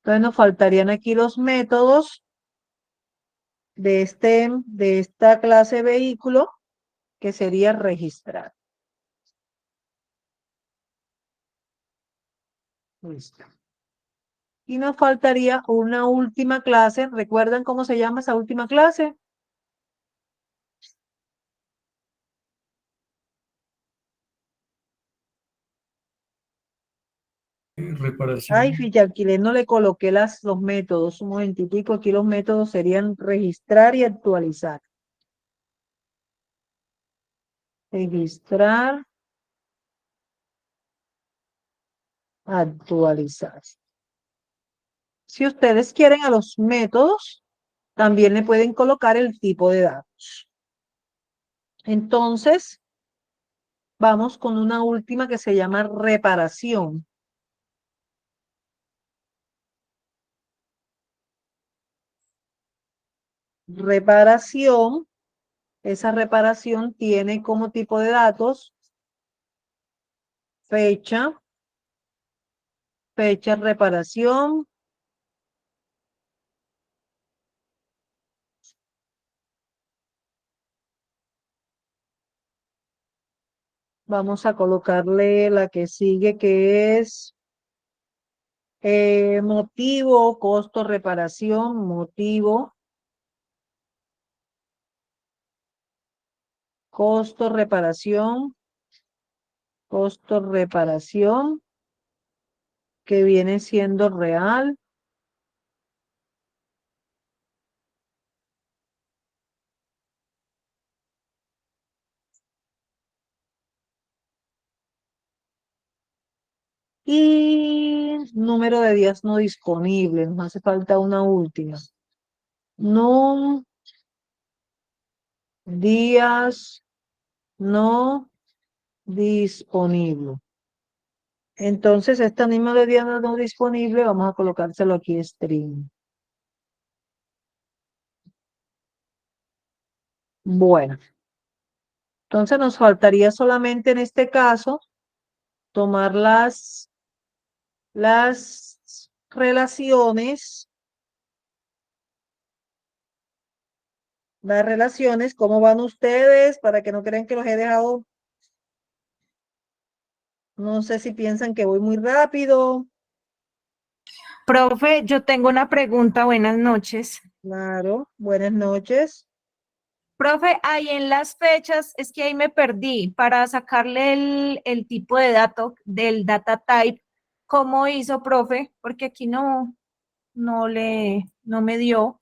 Entonces nos faltarían aquí los métodos de esta clase vehículo, que sería registrar. Listo. Y nos faltaría una última clase. ¿Recuerdan cómo se llama esa última clase? Ay, Reparación. fíjate, aquí no le coloqué los métodos. Un momentitico, aquí los métodos serían registrar y actualizar. Registrar, actualizar. Si ustedes quieren a los métodos, también le pueden colocar el tipo de datos. Entonces, vamos con una última que se llama reparación. Reparación, esa reparación tiene como tipo de datos fecha, fecha de reparación, vamos a colocarle la que sigue, que es motivo, costo, reparación, motivo, costo, reparación, que viene siendo real. Y número de días no disponibles. Nos hace falta una última. No días no disponible. Entonces, esta misma de días no disponible, vamos a colocárselo aquí string. Bueno, entonces nos faltaría solamente en este caso tomar las relaciones, ¿cómo van ustedes? Para que no crean que los he dejado, no sé si piensan que voy muy rápido. Profe, yo tengo una pregunta, buenas noches. Claro, buenas noches. Profe, ahí en las fechas, es que ahí me perdí para sacarle el tipo de dato del data type. ¿Cómo hizo, profe? Porque aquí no me dio.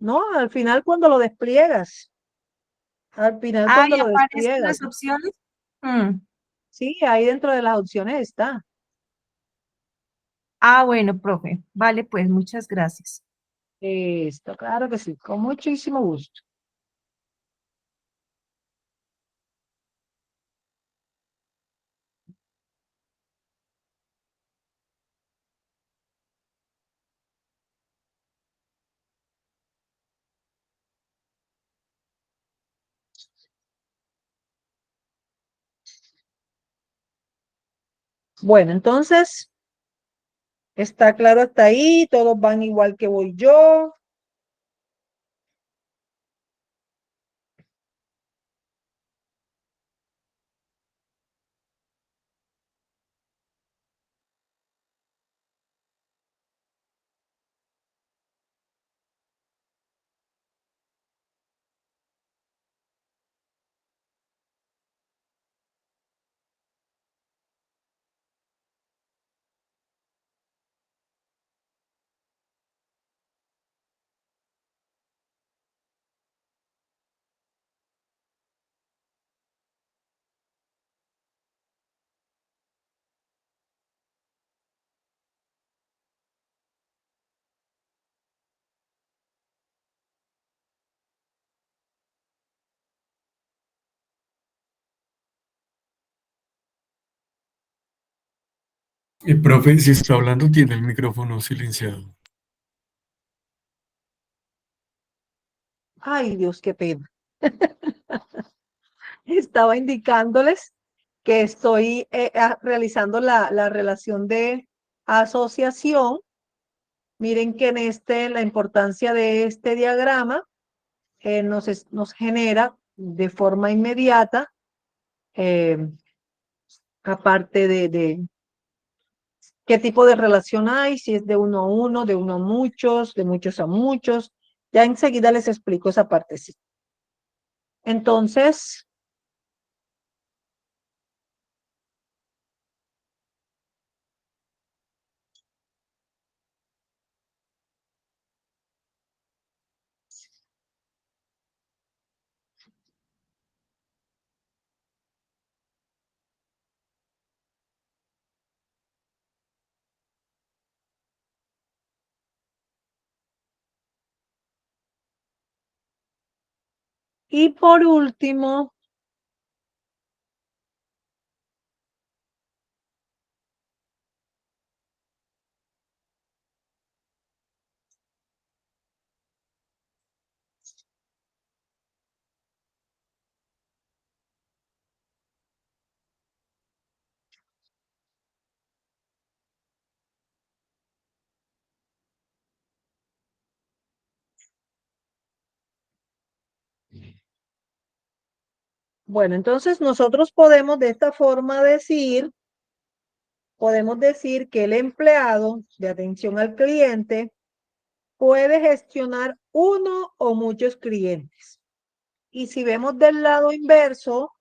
No, al final cuando lo despliegas, al final Ah, cuando ¿y lo aparecen despliegas, las opciones? Mm. sí, ahí dentro de las opciones está. Ah, bueno, profe. Vale, pues muchas gracias. Esto, claro que sí, con muchísimo gusto. Bueno, entonces, está claro hasta ahí, todos van igual que voy yo. Profe, si está hablando, tiene el micrófono silenciado. Ay, Dios, qué pena. Estaba indicándoles que estoy realizando la relación de asociación. Miren que en la importancia de este diagrama nos genera de forma inmediata, eh, aparte de qué tipo de relación hay, si es de uno a uno, de uno a muchos, de muchos a muchos. Ya enseguida les explico esa parte, sí. Entonces, y por último, bueno, entonces nosotros podemos de esta forma podemos decir que el empleado de atención al cliente puede gestionar uno o muchos clientes. Y si vemos del lado inverso,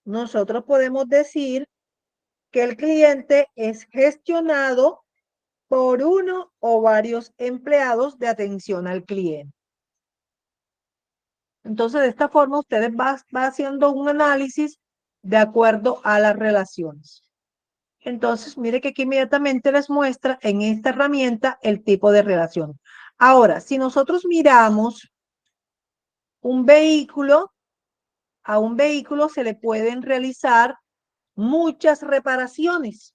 nosotros podemos decir que el cliente es gestionado por uno o varios empleados de atención al cliente. Entonces, de esta forma, ustedes van haciendo un análisis de acuerdo a las relaciones. Entonces, mire que aquí inmediatamente les muestra en esta herramienta el tipo de relación. Ahora, si nosotros miramos un vehículo, a un vehículo se le pueden realizar muchas reparaciones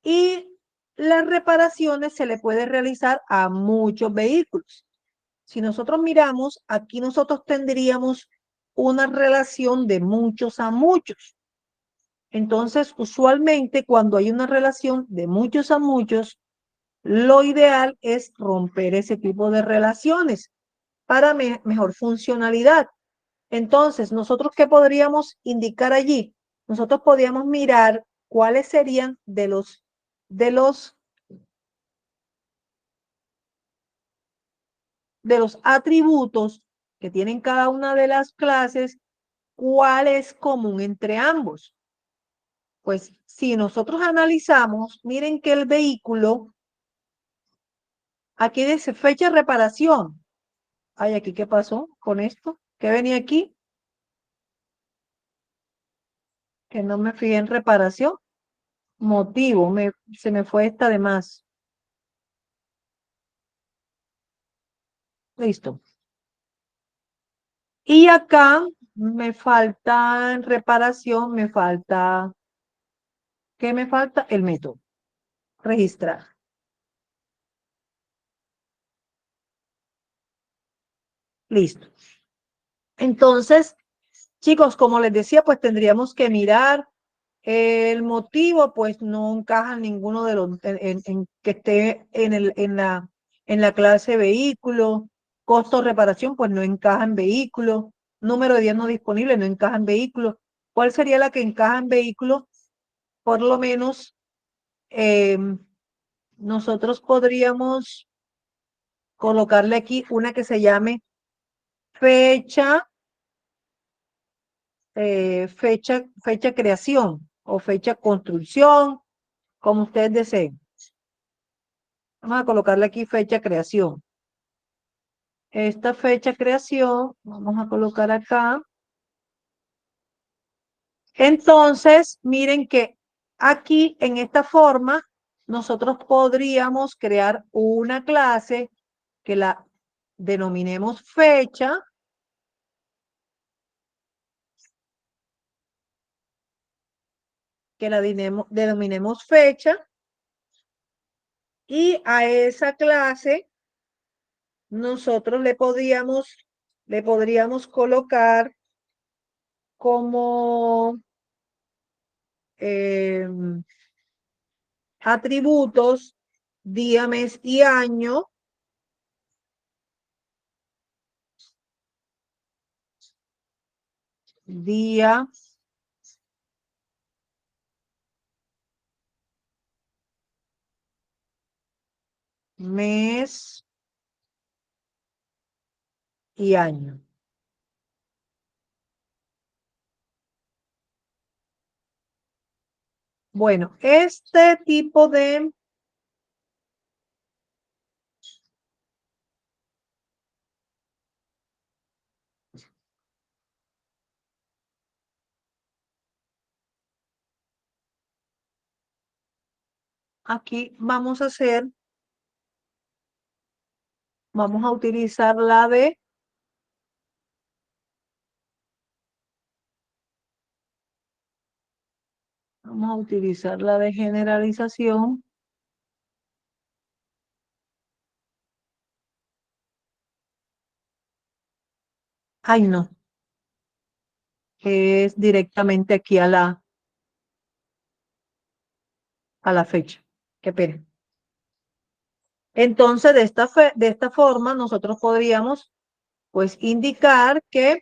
y las reparaciones se le puede realizar a muchos vehículos. Si nosotros miramos, aquí nosotros tendríamos una relación de muchos a muchos. Entonces, usualmente cuando hay una relación de muchos a muchos, lo ideal es romper ese tipo de relaciones para mejor funcionalidad. Entonces, ¿nosotros qué podríamos indicar allí? Nosotros podríamos mirar cuáles serían de los atributos que tienen cada una de las clases, cuál es común entre ambos. Pues si nosotros analizamos, miren que el vehículo, aquí dice fecha de reparación. Ay, aquí, ¿qué pasó con esto? ¿Qué venía aquí? Que no me fijé en reparación. Motivo, se me fue esta de más. Listo. Y acá me falta en reparación, ¿qué me falta? El método. Registrar. Listo. Entonces, chicos, como les decía, pues tendríamos que mirar el motivo, pues no encaja en ninguno de los que esté en la clase vehículo. Costo de reparación, pues no encaja en vehículo. Número de días no disponible, no encaja en vehículo. ¿Cuál sería la que encaja en vehículo? Por lo menos nosotros podríamos colocarle aquí una que se llame fecha, fecha creación o fecha construcción, como ustedes deseen. Vamos a colocarle aquí fecha creación. Esta fecha creación, vamos a colocar acá. Entonces, miren que aquí en esta forma, nosotros podríamos crear una clase que la denominemos fecha. que la denominemos fecha, y a esa clase nosotros le podríamos colocar como atributos día, mes y año. Día, mes y año. Bueno, este tipo de aquí vamos a utilizar vamos a utilizar la de generalización. Ay, no. Es directamente aquí a la fecha. Qué pena. Entonces, de esta forma, nosotros podríamos, pues, indicar que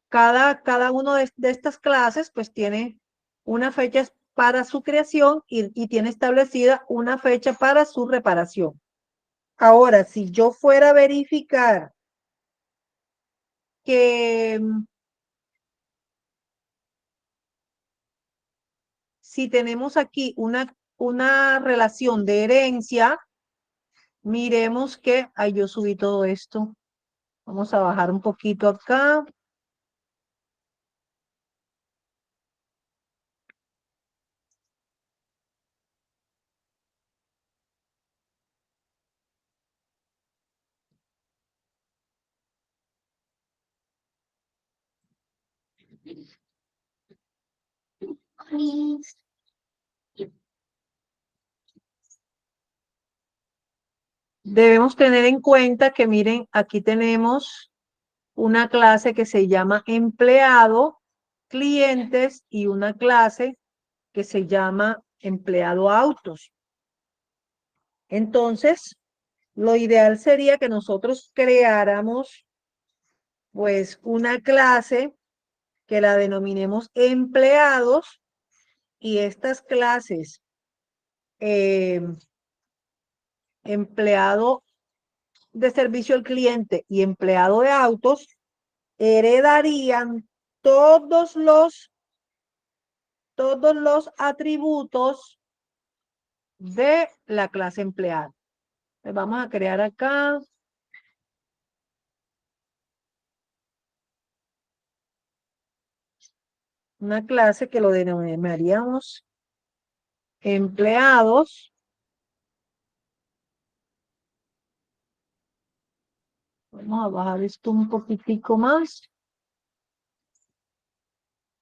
cada uno de estas clases, pues, tiene una fecha para su creación y tiene establecida una fecha para su reparación. Ahora, si yo fuera a verificar que si tenemos aquí una relación de herencia, miremos que, ay, yo subí todo esto. Vamos a bajar un poquito acá. Debemos tener en cuenta que, miren, aquí tenemos una clase que se llama empleado, clientes, y una clase que se llama empleado autos. Entonces, lo ideal sería que nosotros creáramos, pues, una clase que la denominemos empleados, y estas clases, empleado de servicio al cliente y empleado de autos, heredarían todos los atributos de la clase empleado. Pues vamos a crear acá una clase que lo denominaríamos empleados. Vamos a bajar esto un poquitico más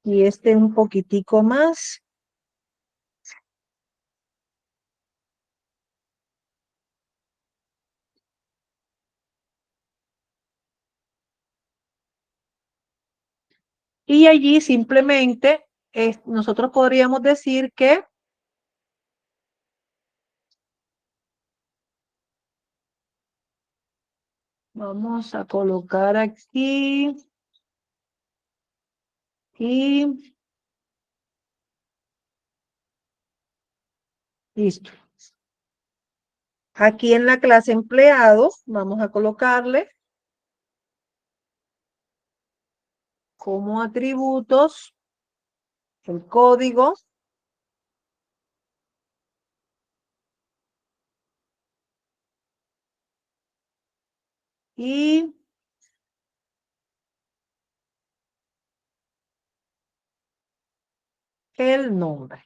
y este un poquitico más. Y allí simplemente nosotros podríamos decir que vamos a colocar aquí y listo. Aquí en la clase empleados vamos a colocarle como atributos el código, y el nombre.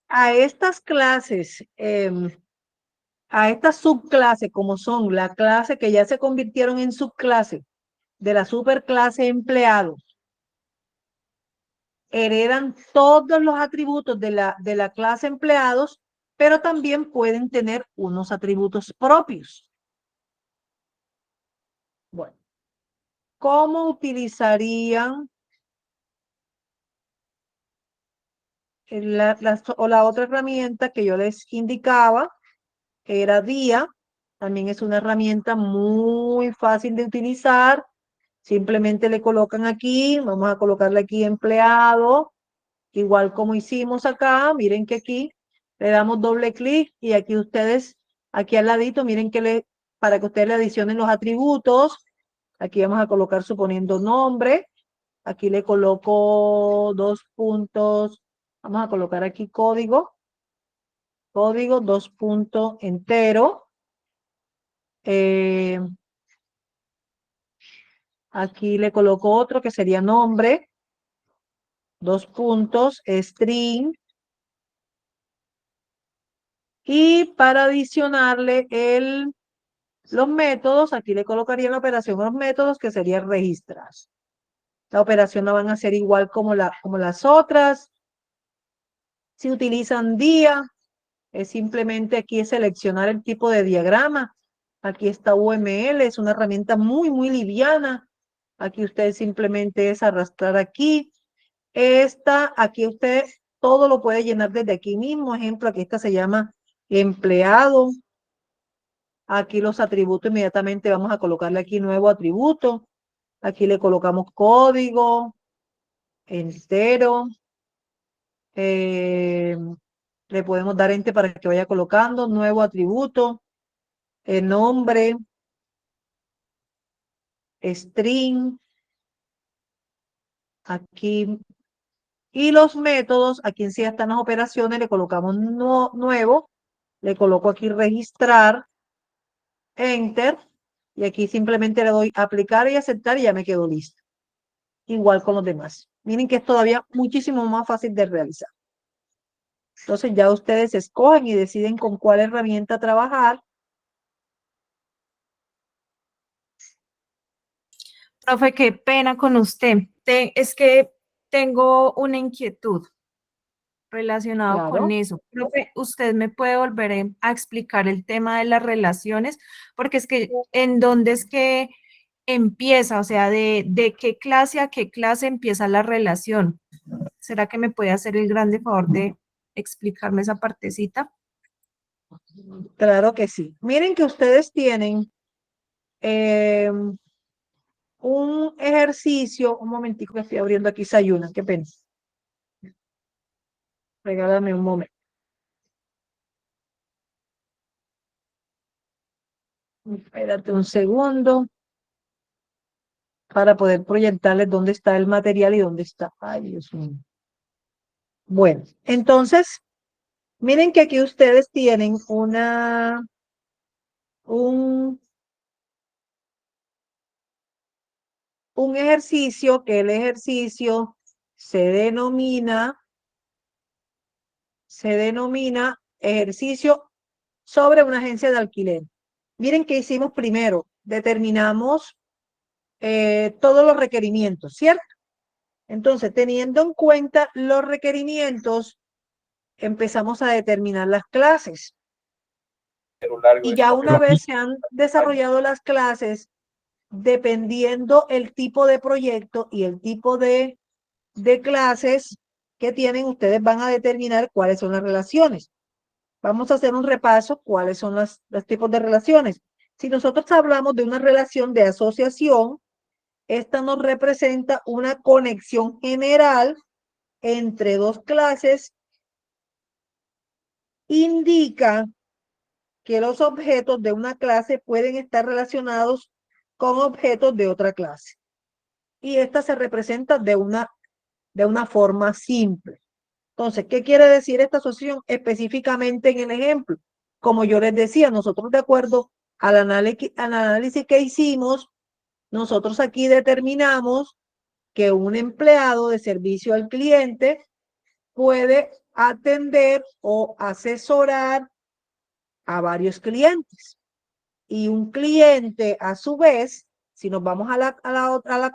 a estas clases, a estas subclases, como son la clase que ya se convirtieron en subclase de la superclase empleados, heredan todos los atributos de la clase empleados, pero también pueden tener unos atributos propios. Bueno, ¿cómo utilizarían la otra herramienta que yo les indicaba, que era DIA? También es una herramienta muy fácil de utilizar. Simplemente le colocan aquí, vamos a colocarle aquí empleado, igual como hicimos acá. Miren que aquí le damos doble clic y aquí ustedes, aquí al ladito, miren que para que ustedes le adicionen los atributos. Aquí vamos a colocar suponiendo nombre. Aquí le coloco 2 puntos. Vamos a colocar aquí código. Código, 2 puntos entero. Aquí le coloco otro que sería nombre. 2 puntos, string. Y para adicionarle los métodos, aquí le colocaría en la operación los métodos, que sería registrar. La operación la van a hacer igual como las otras. Si utilizan DIA, es simplemente aquí seleccionar el tipo de diagrama. Aquí está UML, es una herramienta muy, muy liviana. Aquí usted simplemente es arrastrar aquí. Aquí usted todo lo puede llenar desde aquí mismo. Ejemplo, aquí esta se llama empleado. Aquí los atributos, inmediatamente vamos a colocarle aquí nuevo atributo. Aquí le colocamos código entero. Le podemos dar enter para que vaya colocando nuevo atributo, el nombre, string, aquí. Y los métodos, aquí en sí están las operaciones, le colocamos nuevo, le coloco aquí registrar, enter, y aquí simplemente le doy aplicar y aceptar y ya me quedo listo. Igual con los demás. Miren que es todavía muchísimo más fácil de realizar. Entonces ya ustedes escogen y deciden con cuál herramienta trabajar. Profe, qué pena con usted. Es que tengo una inquietud relacionado con Claro. eso. Profe, ¿usted me puede volver a explicar el tema de las relaciones? Porque es que, ¿en dónde es que empieza? O sea, ¿de qué clase a qué clase empieza la relación? ¿Será que me puede hacer el grande favor de explicarme esa partecita? Claro que sí. Miren que ustedes tienen un ejercicio. Un momentico que estoy abriendo aquí Sayuna, qué pena. Regálame un momento. Espérate un segundo para poder proyectarles dónde está el material y dónde está. Ay, Dios mío. Bueno, entonces, miren que aquí ustedes tienen un ejercicio, que el ejercicio se denomina ejercicio sobre una agencia de alquiler. Miren qué hicimos primero. Determinamos todos los requerimientos, ¿cierto? Entonces, teniendo en cuenta los requerimientos, empezamos a determinar las clases. Y ya una vez se han desarrollado las clases, dependiendo el tipo de proyecto y el tipo de clases que tienen, ustedes van a determinar cuáles son las relaciones. Vamos a hacer un repaso, cuáles son los tipos de relaciones. Si nosotros hablamos de una relación de asociación, esta nos representa una conexión general entre dos clases, indica que los objetos de una clase pueden estar relacionados con objetos de otra clase. Y esta se representa de una forma simple. Entonces, ¿qué quiere decir esta asociación específicamente en el ejemplo? Como yo les decía, nosotros de acuerdo al análisis que hicimos, nosotros aquí determinamos que un empleado de servicio al cliente puede atender o asesorar a varios clientes. Y un cliente, a su vez, si nos vamos a la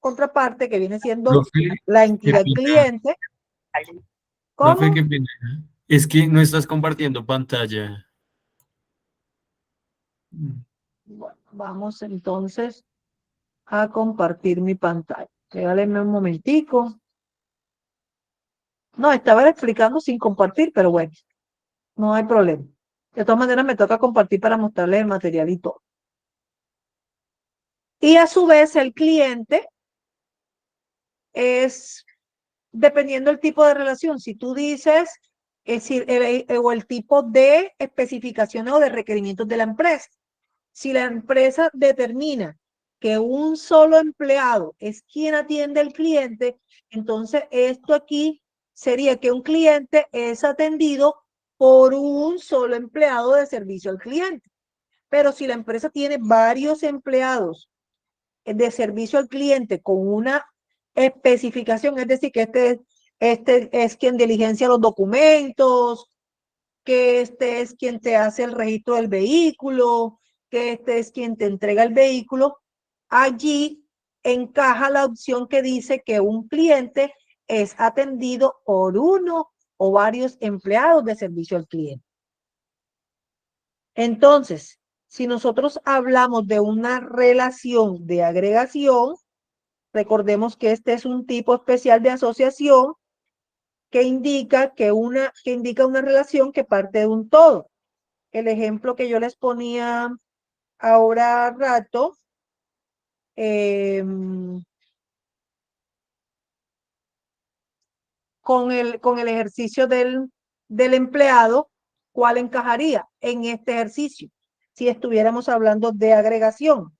contraparte, que viene siendo Profe, la qué entidad pena. cliente, Profe, ¿cómo? qué pena. Es que no estás compartiendo pantalla. Bueno, vamos entonces a compartir mi pantalla. Regáleme un momentico. No, estaba explicando sin compartir, pero bueno, no hay problema. De todas maneras, me toca compartir para mostrarles el material y todo. Y a su vez, el cliente es, dependiendo del tipo de relación, si tú dices, es decir, o el tipo de especificaciones o de requerimientos de la empresa. Si la empresa determina que un solo empleado es quien atiende al cliente, entonces esto aquí sería que un cliente es atendido por un solo empleado de servicio al cliente. Pero si la empresa tiene varios empleados de servicio al cliente con una especificación, es decir, que este es quien diligencia los documentos, que este es quien te hace el registro del vehículo, que este es quien te entrega el vehículo, allí encaja la opción que dice que un cliente es atendido por uno o varios empleados de servicio al cliente. Entonces, si nosotros hablamos de una relación de agregación, recordemos que este es un tipo especial de asociación que indica una relación que parte de un todo. El ejemplo que yo les ponía ahora rato, con el ejercicio del empleado, ¿cuál encajaría en este ejercicio? Si estuviéramos hablando de agregación.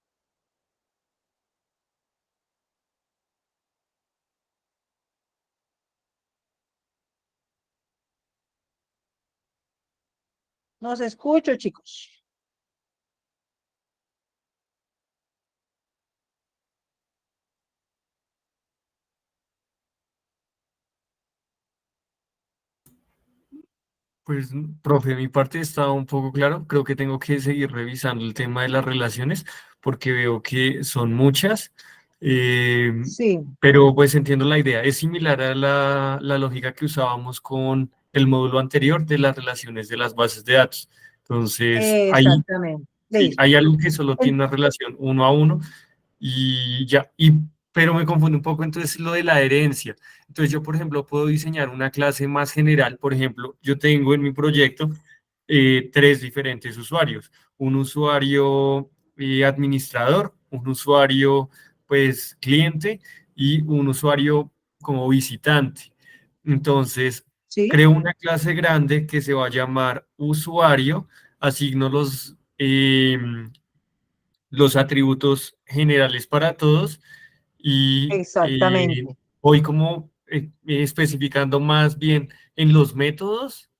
Nos escucho, chicos. Pues, profe, mi parte está un poco claro. Creo que tengo que seguir revisando el tema de las relaciones porque veo que son muchas. eh, Sí, pero pues entiendo la idea. Es similar a la lógica que usábamos con el módulo anterior de las relaciones de las bases de datos. Entonces, ahí exactamente. sí, Listo. hay algo que solo tiene una relación uno a uno y ya, pero me confunde un poco entonces lo de la herencia. Entonces yo, por ejemplo, puedo diseñar una clase más general. Por ejemplo, yo tengo en mi proyecto tres diferentes usuarios. Un usuario administrador, un usuario pues cliente y un usuario como visitante. Entonces, Sí, creo una clase grande que se va a llamar usuario, asigno los atributos generales para todos y exactamente. voy como especificando más bien en los métodos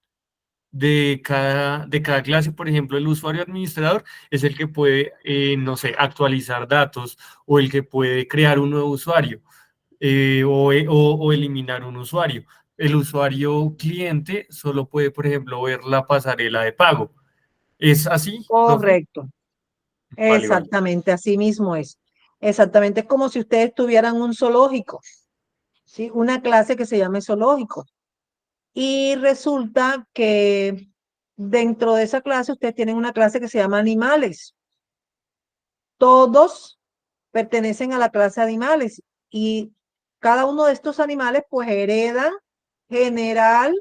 de cada clase. Por ejemplo, el usuario administrador es el que puede, no sé, actualizar datos o el que puede crear un nuevo usuario o eliminar un usuario. El usuario cliente solo puede, por ejemplo, ver la pasarela de pago. ¿Es así, profe? Correcto. Vale, vale. Exactamente, así mismo es. Exactamente, es como si ustedes tuvieran un zoológico, ¿sí? Una clase que se llame zoológico. Y resulta que dentro de esa clase ustedes tienen una clase que se llama animales. Todos pertenecen a la clase animales y cada uno de estos animales pues heredan general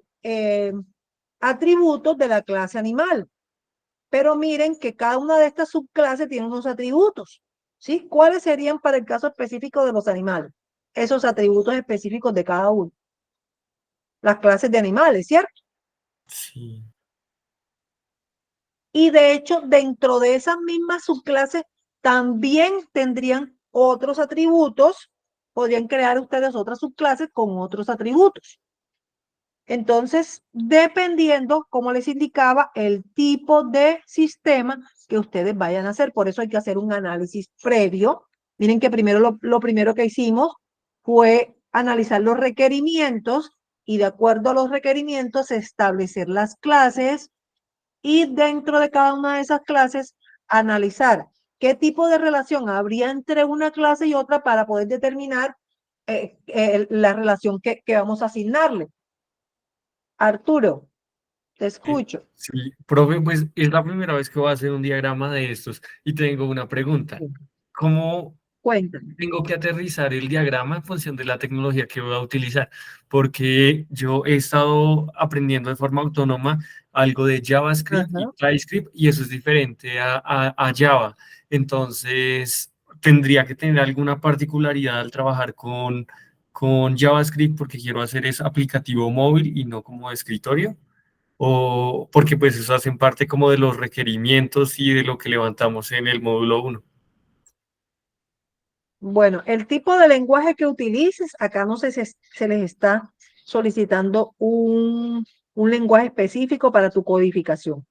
atributos de la clase animal. Pero miren que cada una de estas subclases tiene unos atributos, ¿sí? ¿Cuáles serían para el caso específico de los animales? Esos atributos específicos de cada uno. Las clases de animales, ¿cierto? Sí. Y de hecho, dentro de esas mismas subclases también tendrían otros atributos, podrían crear ustedes otras subclases con otros atributos. Entonces, dependiendo, como les indicaba, el tipo de sistema que ustedes vayan a hacer. Por eso hay que hacer un análisis previo. Miren que primero lo primero que hicimos fue analizar los requerimientos y de acuerdo a los requerimientos establecer las clases y dentro de cada una de esas clases analizar qué tipo de relación habría entre una clase y otra para poder determinar la relación que vamos a asignarle. Arturo, te escucho. Sí, profe, pues es la primera vez que voy a hacer un diagrama de estos y tengo una pregunta. ¿Cómo Cuéntame. tengo que aterrizar el diagrama en función de la tecnología que voy a utilizar? Porque yo he estado aprendiendo de forma autónoma algo de JavaScript y Ajá. TypeScript y eso es diferente a Java. Entonces, tendría que tener alguna particularidad al trabajar con JavaScript porque quiero hacer es aplicativo móvil y no como de escritorio. O porque pues eso hacen parte como de los requerimientos y de lo que levantamos en el módulo 1. Bueno, el tipo de lenguaje que utilices, acá no sé si se les está solicitando un lenguaje específico para tu codificación.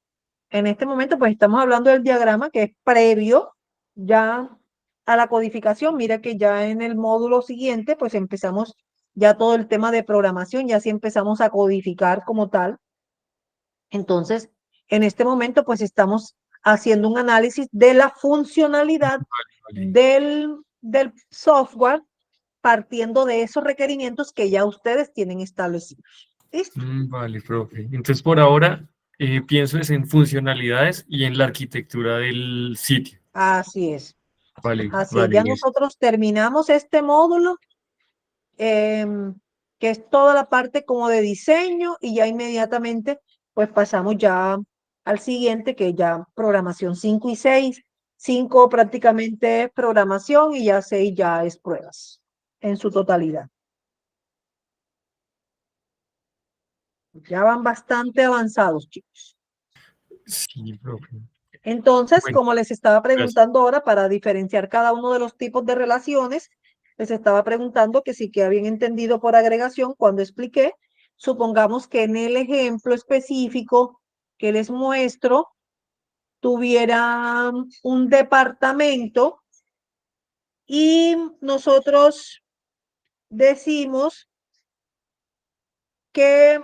En este momento, pues estamos hablando del diagrama que es previo ya a la codificación. Mira que ya en el módulo siguiente, pues empezamos ya todo el tema de programación, ya sí empezamos a codificar como tal. Entonces, en este momento, pues estamos haciendo un análisis de la funcionalidad Vale, del software partiendo de esos requerimientos que ya ustedes tienen establecidos. ¿Listo? vale, profe. Entonces, por ahora, pienso es en funcionalidades y en la arquitectura del sitio. Así es. Vale, Así es. vale, Ya listo. nosotros terminamos este módulo, que es toda la parte como de diseño y ya inmediatamente pues pasamos ya al siguiente, que ya programación 5 y 6. 5 prácticamente es programación y ya 6 ya es pruebas en su totalidad. Ya van bastante avanzados, chicos. Sí, profe. Entonces, Bueno, como les estaba gracias. preguntando ahora, para diferenciar cada uno de los tipos de relaciones, les estaba preguntando que si queda bien entendido por agregación cuando expliqué. Supongamos que en el ejemplo específico que les muestro tuviera un departamento y nosotros decimos que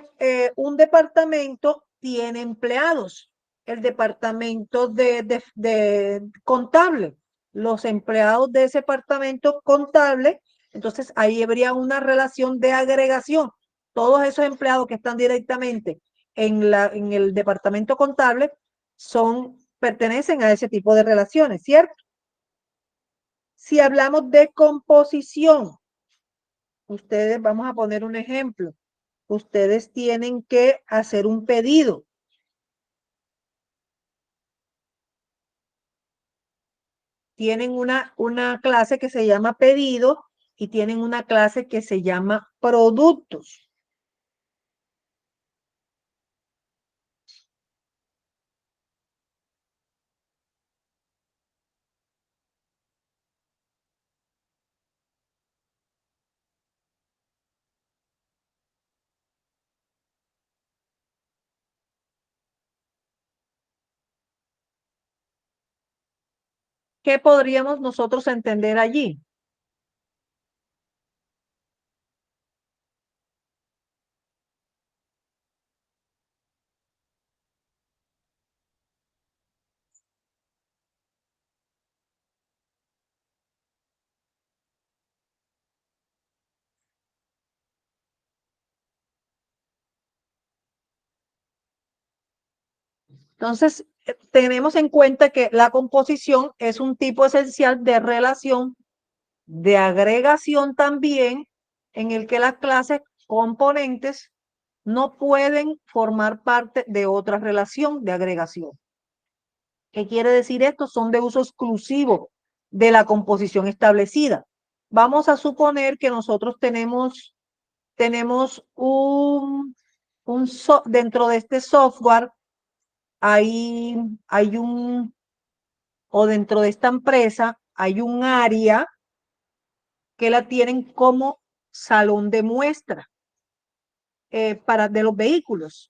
un departamento tiene empleados, el departamento de contable, los empleados de ese departamento contable, entonces ahí habría una relación de agregación. Todos esos empleados que están directamente en el departamento contable pertenecen a ese tipo de relaciones, ¿cierto? Si hablamos de composición, ustedes, vamos a poner un ejemplo. Ustedes tienen que hacer un pedido. Tienen una clase que se llama pedido y tienen una clase que se llama productos. ¿Qué podríamos nosotros entender allí? Entonces, tenemos en cuenta que la composición es un tipo esencial de relación, de agregación también, en el que las clases componentes no pueden formar parte de otra relación de agregación. ¿Qué quiere decir esto? Son de uso exclusivo de la composición establecida. Vamos a suponer que nosotros tenemos dentro de este software hay o dentro de esta empresa hay un área que la tienen como salón de muestra de los vehículos.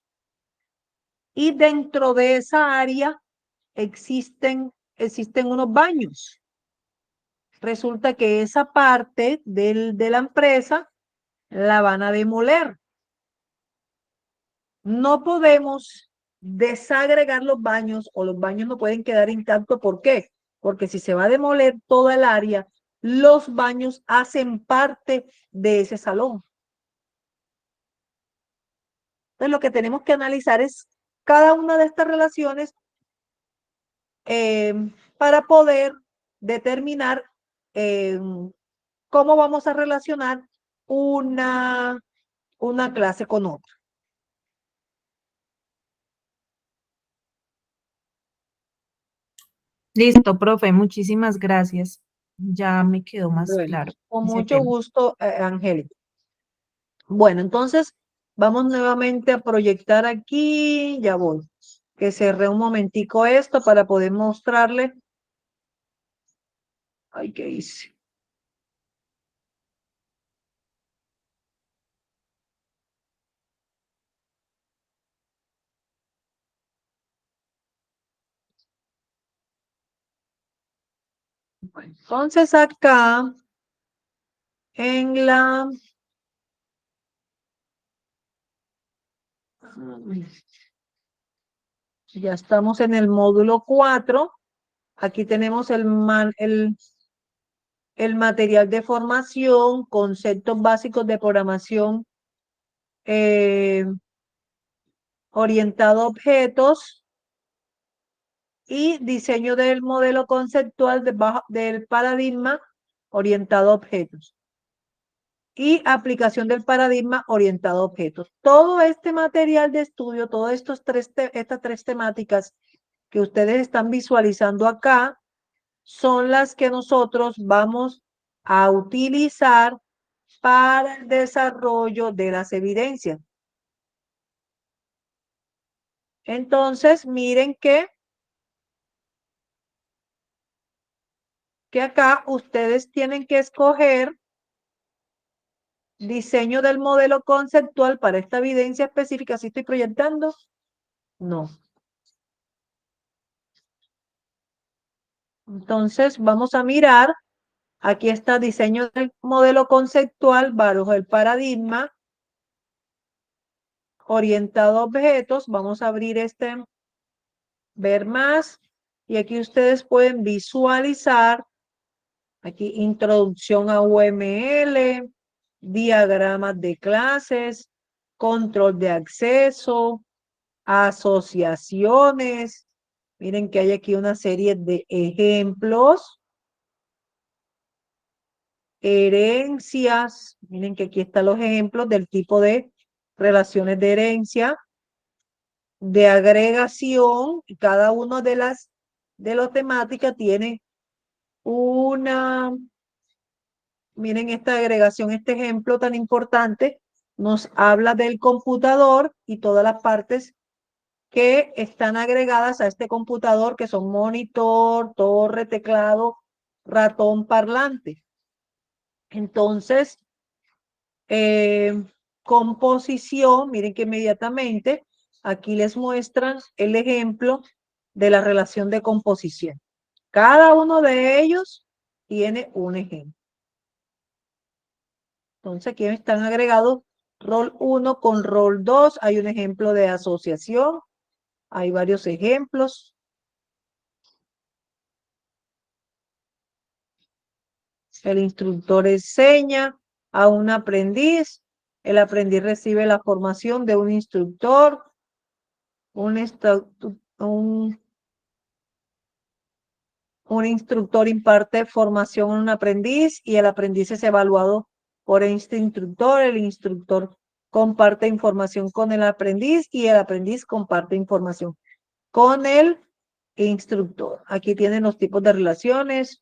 Y dentro de esa área existen unos baños. Resulta que esa parte de la empresa la van a demoler no podemos desagregar los baños o los baños no pueden quedar intactos. ¿Por qué? Porque si se va a demoler toda el área, los baños hacen parte de ese salón. Entonces, lo que tenemos que analizar es cada una de estas relaciones para poder determinar cómo vamos a relacionar una clase con otra. Listo, profe, muchísimas gracias. Ya me quedó más Bueno, claro con ese mucho tema. gusto, Angélica. Bueno, entonces vamos nuevamente a proyectar aquí. Ya voy. Que cerré un momentico esto para poder mostrarle. Ay, ¿qué hice? Bueno, entonces acá en la... Ya estamos en el módulo 4. Aquí tenemos el material de formación, conceptos básicos de programación orientado a objetos y diseño del modelo conceptual del paradigma orientado a objetos y aplicación del paradigma orientado a objetos. Todo este material de estudio, todas estas tres temáticas que ustedes están visualizando acá, son las que nosotros vamos a utilizar para el desarrollo de las evidencias. Entonces, miren que acá ustedes tienen que escoger diseño del modelo conceptual para esta evidencia específica. ¿Sí estoy proyectando? No. Entonces, vamos a mirar. Aquí está diseño del modelo conceptual bajo el paradigma orientado a objetos. Vamos a abrir ver más. Y aquí ustedes pueden visualizar. Aquí introducción a UML, diagramas de clases, control de acceso, asociaciones. Miren que hay aquí una serie de ejemplos. Herencias. Miren que aquí están los ejemplos del tipo de relaciones de herencia, de agregación. Y cada uno de las temáticas tiene una... Miren esta agregación, este ejemplo tan importante, nos habla del computador y todas las partes que están agregadas a este computador, que son monitor, torre, teclado, ratón, parlante. Entonces, composición, miren que inmediatamente aquí les muestran el ejemplo de la relación de composición. Cada uno de ellos tiene un ejemplo. Entonces, aquí están agregados rol 1 con rol 2. Hay un ejemplo de asociación. Hay varios ejemplos. El instructor enseña a un aprendiz. El aprendiz recibe la formación de un instructor. Un instructor imparte formación a un aprendiz y el aprendiz es evaluado por este instructor. El instructor comparte información con el aprendiz y el aprendiz comparte información con el instructor. Aquí tienen los tipos de relaciones.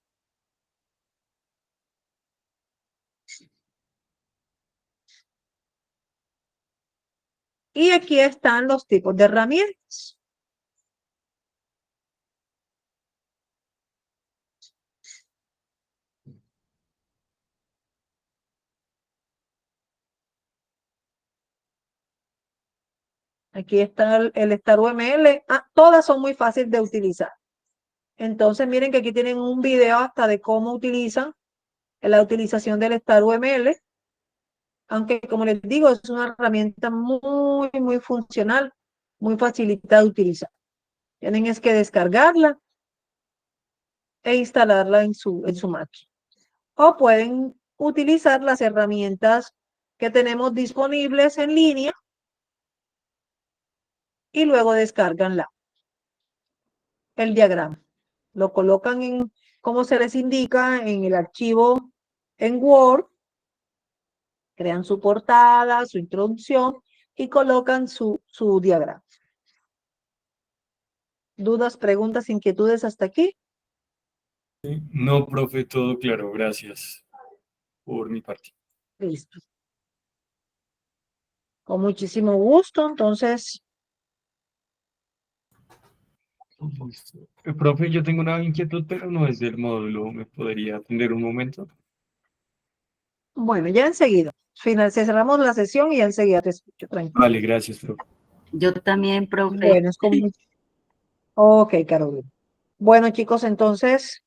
Y aquí están los tipos de herramientas. Aquí está el StarUML. Todas son muy fáciles de utilizar. Entonces, miren que aquí tienen un video hasta de cómo utilizan la utilización del StarUML. aunque como les digo, es una herramienta muy, muy funcional, muy facilita de utilizar. Tienen es que descargarla e instalarla en su máquina. O pueden utilizar las herramientas que tenemos disponibles en línea y luego descargan el diagrama. Lo colocan en, como se les indica, en el archivo en Word, crean su portada, su introducción y colocan su diagrama. ¿Dudas, preguntas, inquietudes hasta aquí? No, profe, todo claro, gracias por mi parte. Listo. Con muchísimo gusto, entonces, Listo. Profe, yo tengo una inquietud, pero no es del módulo. ¿Me podría atender un momento? bueno, ya enseguida. Cerramos la sesión y ya enseguida te escucho, tranquilo. Vale, gracias, profe. Yo también, profe. Bueno, es como... Ok, Carolina. Bueno, chicos, entonces,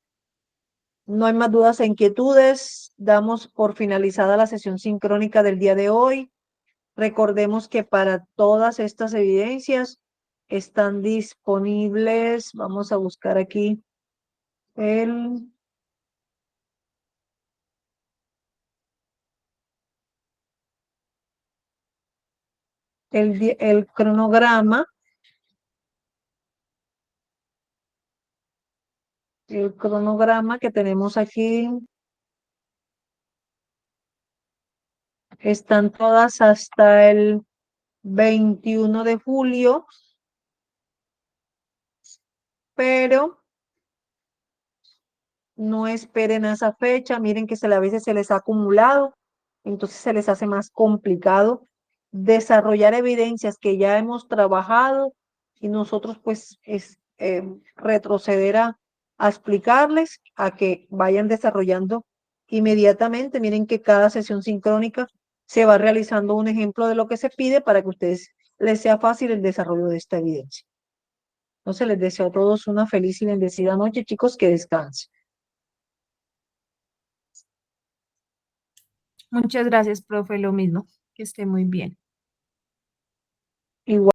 no hay más dudas e inquietudes. Damos por finalizada la sesión sincrónica del día de hoy. Recordemos que para todas estas evidencias están disponibles. Vamos a buscar aquí el... el cronograma. El cronograma que tenemos aquí. Están todas hasta el 21 de julio, pero no esperen a esa fecha. Miren que a veces se les ha acumulado, entonces se les hace más complicado desarrollar evidencias que ya hemos trabajado y nosotros pues retroceder a explicarles, a que vayan desarrollando inmediatamente. Miren que cada sesión sincrónica se va realizando un ejemplo de lo que se pide para que a ustedes les sea fácil el desarrollo de esta evidencia. Entonces les deseo a todos una feliz y bendecida noche, chicos, que descansen. Muchas gracias, profe, lo mismo. Que esté muy bien. Igual.